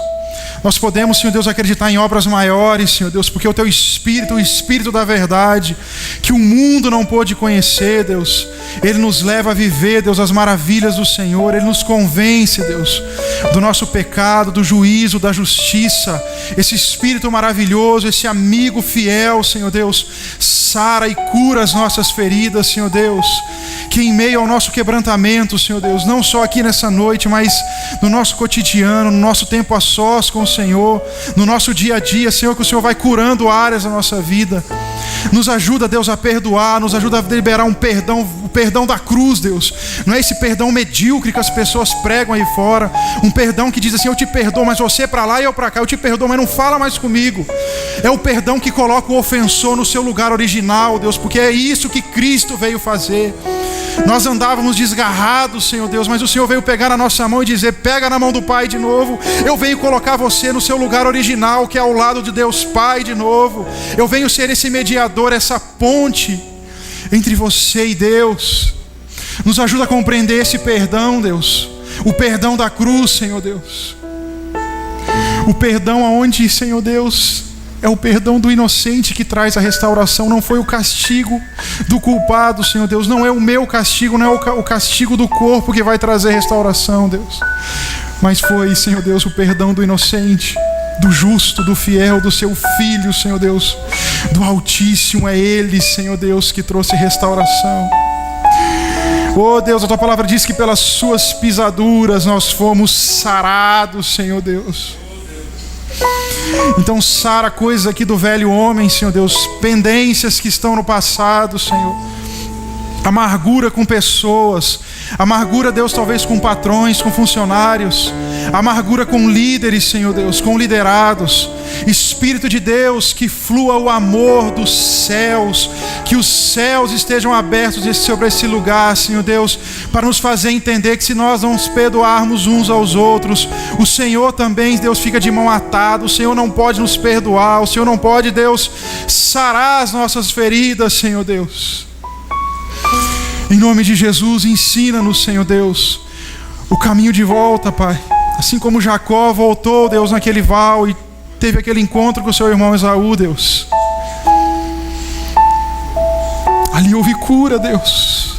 nós podemos, Senhor Deus, acreditar em obras maiores, Senhor Deus, porque o Teu Espírito, o Espírito da verdade, que o mundo não pôde conhecer, Deus, Ele nos leva a viver, Deus, as maravilhas do Senhor. Ele nos convence, Deus, do nosso pecado, do juízo, da justiça. Esse Espírito maravilhoso, esse amigo fiel, Senhor Deus, sara e cura as nossas feridas, Senhor Deus. Que em meio ao nosso quebrantamento, Senhor Deus, não só aqui nessa noite, mas no nosso cotidiano, no nosso tempo a sós com o Senhor, no nosso dia a dia, Senhor, que o Senhor vai curando áreas da nossa vida. Nos ajuda, Deus, a perdoar, nos ajuda a liberar um perdão, o perdão da cruz, Deus. Não é esse perdão medíocre que as pessoas pregam aí fora, um perdão que diz assim: eu te perdoo, mas você para lá e eu para cá. Eu te perdoo, mas não fala mais comigo. É o perdão que coloca o ofensor no seu lugar original, Deus, porque é isso que Cristo veio fazer. Nós andávamos desgarrados, Senhor Deus, mas o Senhor veio pegar na nossa mão e dizer: pega na mão do Pai de novo. Eu venho colocar você no seu lugar original, que é ao lado de Deus Pai de novo. Eu venho ser esse mediador, essa ponte entre você e Deus. Nos ajuda a compreender esse perdão, Deus, o perdão da cruz, Senhor Deus, o perdão aonde, Senhor Deus, é o perdão do inocente que traz a restauração. Não foi o castigo do culpado, Senhor Deus. Não é o meu castigo, não é o castigo do corpo que vai trazer restauração, Deus. Mas foi, Senhor Deus, o perdão do inocente, do justo, do fiel, do seu Filho, Senhor Deus, do Altíssimo. É Ele, Senhor Deus, que trouxe restauração. Oh Deus, a Tua palavra diz que pelas Suas pisaduras nós fomos sarados, Senhor Deus. Então sara coisas aqui do velho homem, Senhor Deus, pendências que estão no passado, Senhor, amargura com pessoas, amargura, Deus, talvez com patrões, com funcionários, amargura com líderes, Senhor Deus, com liderados. Espírito de Deus, que flua o amor dos céus, que os céus estejam abertos sobre esse lugar, Senhor Deus, para nos fazer entender que se nós não nos perdoarmos uns aos outros, o Senhor também, Deus, fica de mão atada. O Senhor não pode nos perdoar, o Senhor não pode, Deus, sarar as nossas feridas, Senhor Deus. Em nome de Jesus, ensina-nos, Senhor Deus, o caminho de volta, Pai. Assim como Jacó voltou, Deus, naquele val e teve aquele encontro com o seu irmão Esaú, Deus. Ali houve cura, Deus.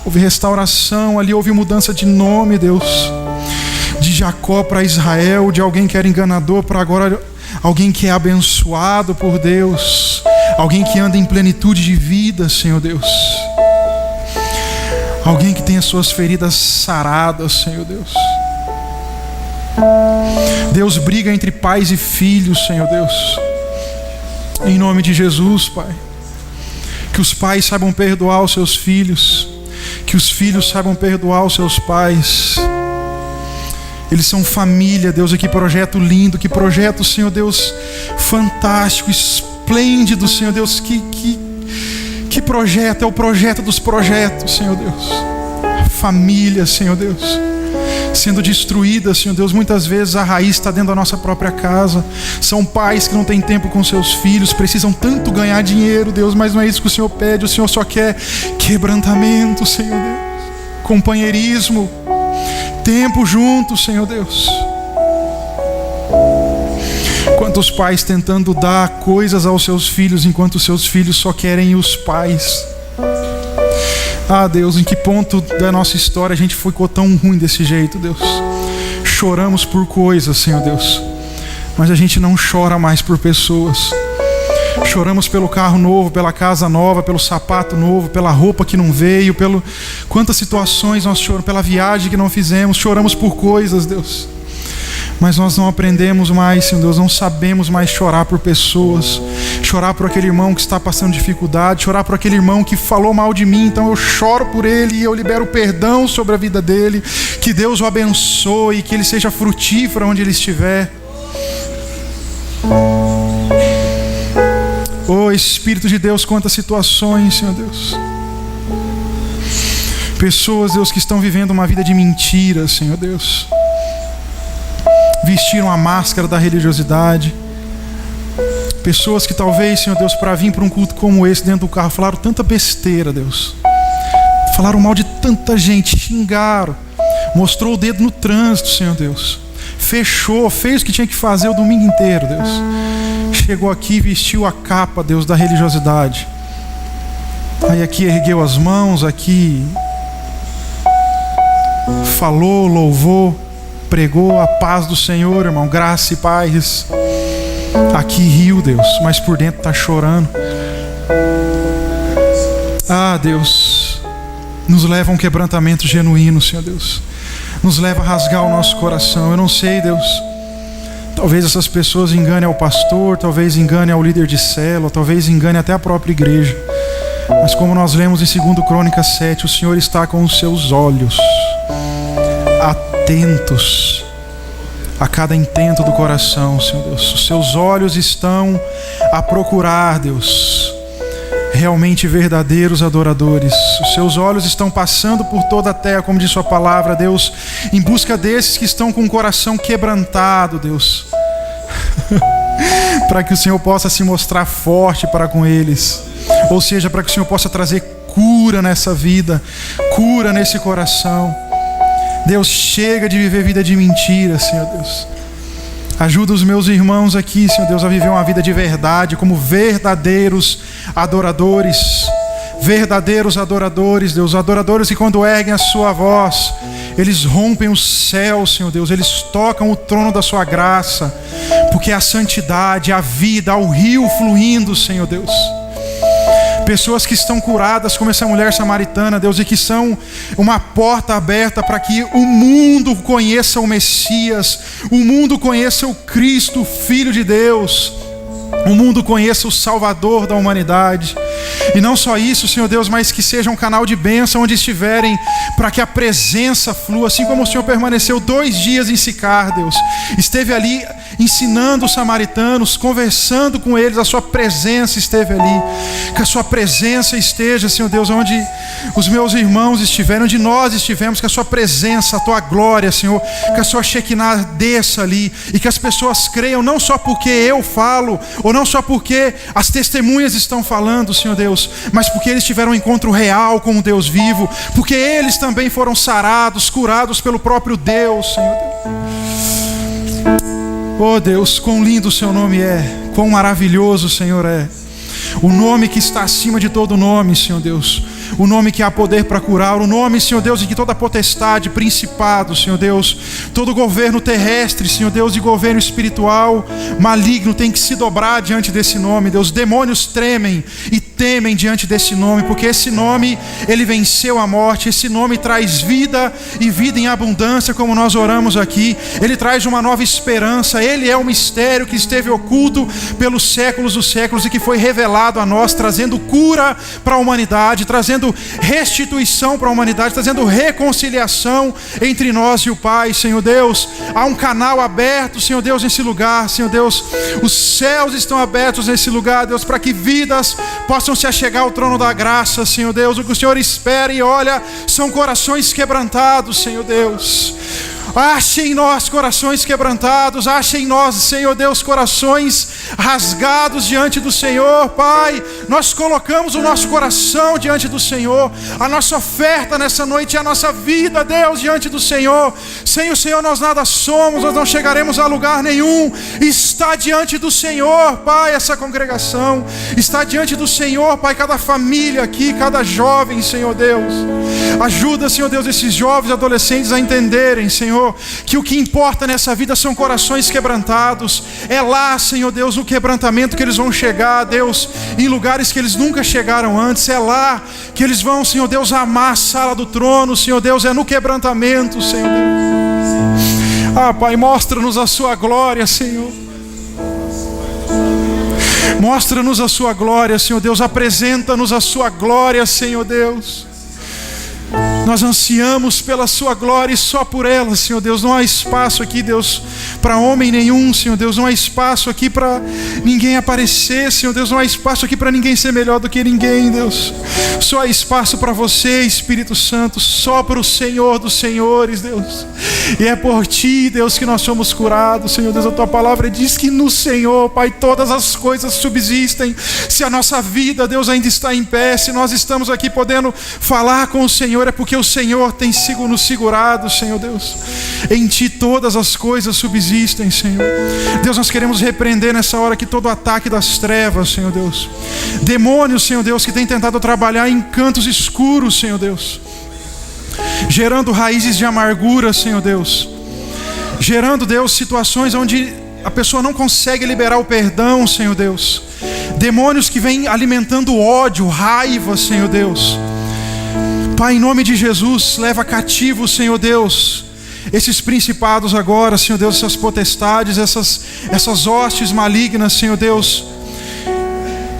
Houve restauração, ali houve mudança de nome, Deus. De Jacó para Israel, de alguém que era enganador para agora alguém que é abençoado por Deus. Alguém que anda em plenitude de vida, Senhor Deus. Alguém que tem as suas feridas saradas, Senhor Deus. Deus, briga entre pais e filhos, Senhor Deus. Em nome de Jesus, Pai. Que os pais saibam perdoar os seus filhos. Que os filhos saibam perdoar os seus pais. Eles são família, Deus. E que projeto lindo, que projeto, Senhor Deus, fantástico, esplêndido, Senhor Deus. Que projeto, é o projeto dos projetos, Senhor Deus. Família, Senhor Deus, sendo destruída, Senhor Deus. Muitas vezes a raiz está dentro da nossa própria casa. São pais que não têm tempo com seus filhos, precisam tanto ganhar dinheiro, Deus, mas não é isso que o Senhor pede. O Senhor só quer quebrantamento, Senhor Deus, companheirismo, tempo juntos, Senhor Deus. Quantos pais tentando dar coisas aos seus filhos, enquanto os seus filhos só querem os pais. Ah, Deus, em que ponto da nossa história a gente ficou tão ruim desse jeito, Deus? Choramos por coisas, Senhor Deus, mas a gente não chora mais por pessoas. Choramos pelo carro novo, pela casa nova, pelo sapato novo, pela roupa que não veio, quantas situações nós choramos, pela viagem que não fizemos. Choramos por coisas, Deus. Mas nós não aprendemos mais, Senhor Deus, não sabemos mais chorar por pessoas, chorar por aquele irmão que está passando dificuldade, chorar por aquele irmão que falou mal de mim, então eu choro por ele e eu libero perdão sobre a vida dele, que Deus o abençoe, que ele seja frutífero onde ele estiver. Oh Espírito de Deus, quantas situações, Senhor Deus. Pessoas, Deus, que estão vivendo uma vida de mentira, Senhor Deus. Vestiram a máscara da religiosidade. Pessoas que talvez, Senhor Deus, para vir para um culto como esse dentro do carro, falaram tanta besteira, Deus. Falaram mal de tanta gente, xingaram. Mostrou o dedo no trânsito, Senhor Deus. Fechou, fez o que tinha que fazer o domingo inteiro, Deus. Chegou aqui e vestiu a capa, Deus, da religiosidade. Aí aqui ergueu as mãos, aqui falou, louvou, pregou a paz do Senhor, irmão, graça e paz. Aqui riu, Deus, mas por dentro está chorando. Ah, Deus, nos leva a um quebrantamento genuíno, Senhor Deus. Nos leva a rasgar o nosso coração. Eu não sei, Deus, talvez essas pessoas enganem ao pastor, talvez enganem ao líder de célula, talvez enganem até a própria igreja. Mas como nós lemos em 2 Crônicas 7, o Senhor está com os seus olhos atentos a cada intento do coração, Senhor Deus. Os seus olhos estão a procurar, Deus, realmente verdadeiros adoradores. Os seus olhos estão passando por toda a terra, como diz sua palavra, Deus, em busca desses que estão com o coração quebrantado, Deus, para que o Senhor possa se mostrar forte para com eles, ou seja, para que o Senhor possa trazer cura nessa vida, cura nesse coração. Deus, chega de viver vida de mentira, Senhor Deus. Ajuda os meus irmãos aqui, Senhor Deus, a viver uma vida de verdade, como verdadeiros adoradores. Verdadeiros adoradores, Deus. Adoradores que quando erguem a sua voz, eles rompem o céu, Senhor Deus. Eles tocam o trono da sua graça. Porque a santidade, a vida, o rio fluindo, Senhor Deus. Pessoas que estão curadas como essa mulher samaritana, Deus, e que são uma porta aberta para que o mundo conheça o Messias, o mundo conheça o Cristo, o Filho de Deus, o mundo conheça o Salvador da humanidade. E não só isso, Senhor Deus, mas que seja um canal de bênção onde estiverem, para que a presença flua, assim como o Senhor permaneceu 2 dias em Sicar, Deus. Esteve ali ensinando os samaritanos, conversando com eles, a sua presença esteve ali. Que a sua presença esteja, Senhor Deus, onde os meus irmãos estiverem, onde nós estivemos, que a sua presença, a tua glória, Senhor, que a sua Shekinah desça ali, e que as pessoas creiam, não só porque eu falo, ou não só porque as testemunhas estão falando, Senhor Deus, mas porque eles tiveram um encontro real com o Deus vivo, porque eles também foram sarados, curados pelo próprio Deus, Senhor Deus. Oh Deus, quão lindo o seu nome é, quão maravilhoso o Senhor é. O nome que está acima de todo nome, Senhor Deus. O nome que há poder para curar. O nome, Senhor Deus, em que toda potestade, principado, Senhor Deus, todo governo terrestre, Senhor Deus, e governo espiritual maligno tem que se dobrar diante desse nome, Deus. Demônios tremem e temem diante desse nome, porque esse nome, ele venceu a morte. Esse nome traz vida e vida em abundância, como nós oramos aqui. Ele traz uma nova esperança. Ele é o mistério que esteve oculto pelos séculos dos séculos e que foi revelado a nós, trazendo cura para a humanidade, trazendo restituição para a humanidade, trazendo reconciliação entre nós e o Pai, Senhor Deus. Há um canal aberto, Senhor Deus, nesse lugar, Senhor Deus. Os céus estão abertos nesse lugar, Deus, para que vidas possam se achegar ao trono da graça, Senhor Deus. O que o Senhor espera e olha são corações quebrantados, Senhor Deus. Ache em nós corações quebrantados, ache em nós, Senhor Deus, corações rasgados diante do Senhor. Pai, nós colocamos o nosso coração diante do Senhor, a nossa oferta nessa noite é a nossa vida, Deus, diante do Senhor. Sem o Senhor nós nada somos, nós não chegaremos a lugar nenhum. Está diante do Senhor, Pai, essa congregação. Está diante do Senhor, Pai, cada família aqui, cada jovem, Senhor Deus. Ajuda, Senhor Deus, esses jovens adolescentes a entenderem, Senhor, que o que importa nessa vida são corações quebrantados. É lá, Senhor Deus, no quebrantamento que eles vão chegar, Deus, em lugares que eles nunca chegaram antes. É lá que eles vão, Senhor Deus, amar a sala do trono, Senhor Deus, é no quebrantamento, Senhor Deus. Ah, Pai, mostra-nos a sua glória, Senhor. Mostra-nos a sua glória, Senhor Deus. Apresenta-nos a sua glória, Senhor Deus. Nós ansiamos pela sua glória e só por ela, Senhor Deus. Não há espaço aqui, Deus, para homem nenhum, Senhor Deus. Não há espaço aqui para ninguém aparecer, Senhor Deus. Não há espaço aqui para ninguém ser melhor do que ninguém, Deus. Só há espaço para você, Espírito Santo. Só para o Senhor dos Senhores, Deus. E é por Ti, Deus, que nós somos curados, Senhor Deus. A Tua palavra diz que no Senhor, Pai, todas as coisas subsistem. Se a nossa vida, Deus, ainda está em pé, se nós estamos aqui podendo falar com o Senhor, é porque o Senhor tem nos segurado, Senhor Deus. Em Ti todas as coisas subsistem, Senhor. Deus, nós queremos repreender nessa hora aqui todo o ataque das trevas, Senhor Deus. Demônios, Senhor Deus, que têm tentado trabalhar em cantos escuros, Senhor Deus, gerando raízes de amargura, Senhor Deus. Gerando, Deus, situações onde a pessoa não consegue liberar o perdão, Senhor Deus. Demônios que vêm alimentando ódio, raiva, Senhor Deus. Pai, em nome de Jesus, leva cativo, Senhor Deus, esses principados agora, Senhor Deus, essas potestades, essas hostes malignas, Senhor Deus.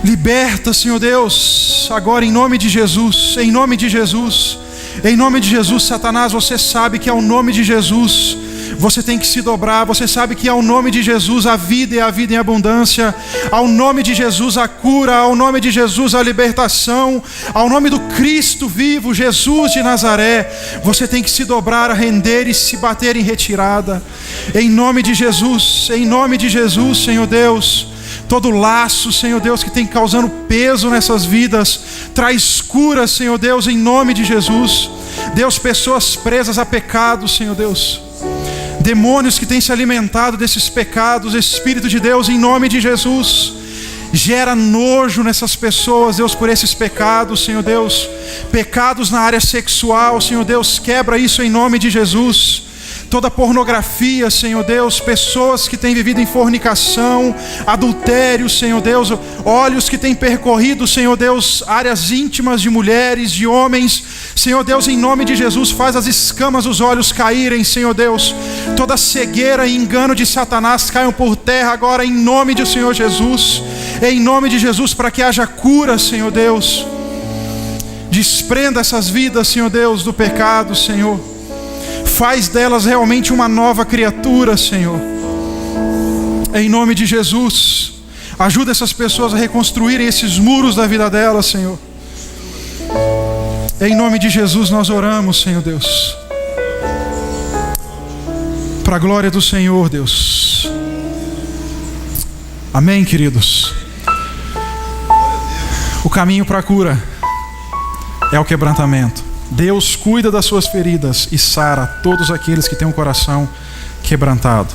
Liberta, Senhor Deus, agora em nome de Jesus, em nome de Jesus. Em nome de Jesus, Satanás, você sabe que ao nome de Jesus você tem que se dobrar. Você sabe que ao nome de Jesus a vida é a vida em abundância. Ao nome de Jesus a cura. Ao nome de Jesus a libertação. Ao nome do Cristo vivo, Jesus de Nazaré, você tem que se dobrar, a render e se bater em retirada. Em nome de Jesus, Senhor Deus. Todo laço, Senhor Deus, que tem causando peso nessas vidas, traz cura, Senhor Deus, em nome de Jesus. Deus, pessoas presas a pecados, Senhor Deus. Demônios que têm se alimentado desses pecados, Espírito de Deus, em nome de Jesus. Gera nojo nessas pessoas, Deus, por esses pecados, Senhor Deus. Pecados na área sexual, Senhor Deus, quebra isso em nome de Jesus. Toda pornografia, Senhor Deus, pessoas que têm vivido em fornicação, adultério, Senhor Deus, olhos que têm percorrido, Senhor Deus, áreas íntimas de mulheres, de homens, Senhor Deus, em nome de Jesus, faz as escamas dos olhos caírem, Senhor Deus. Toda cegueira e engano de Satanás caiam por terra agora, em nome do Senhor Jesus. Em nome de Jesus, para que haja cura, Senhor Deus. Desprenda essas vidas, Senhor Deus, do pecado, Senhor. Faz delas realmente uma nova criatura, Senhor. Em nome de Jesus, ajuda essas pessoas a reconstruírem esses muros da vida delas, Senhor. Em nome de Jesus nós oramos, Senhor Deus. Para a glória do Senhor, Deus. Amém, queridos. O caminho para a cura é o quebrantamento. Deus cuida das suas feridas e sara todos aqueles que têm um coração quebrantado.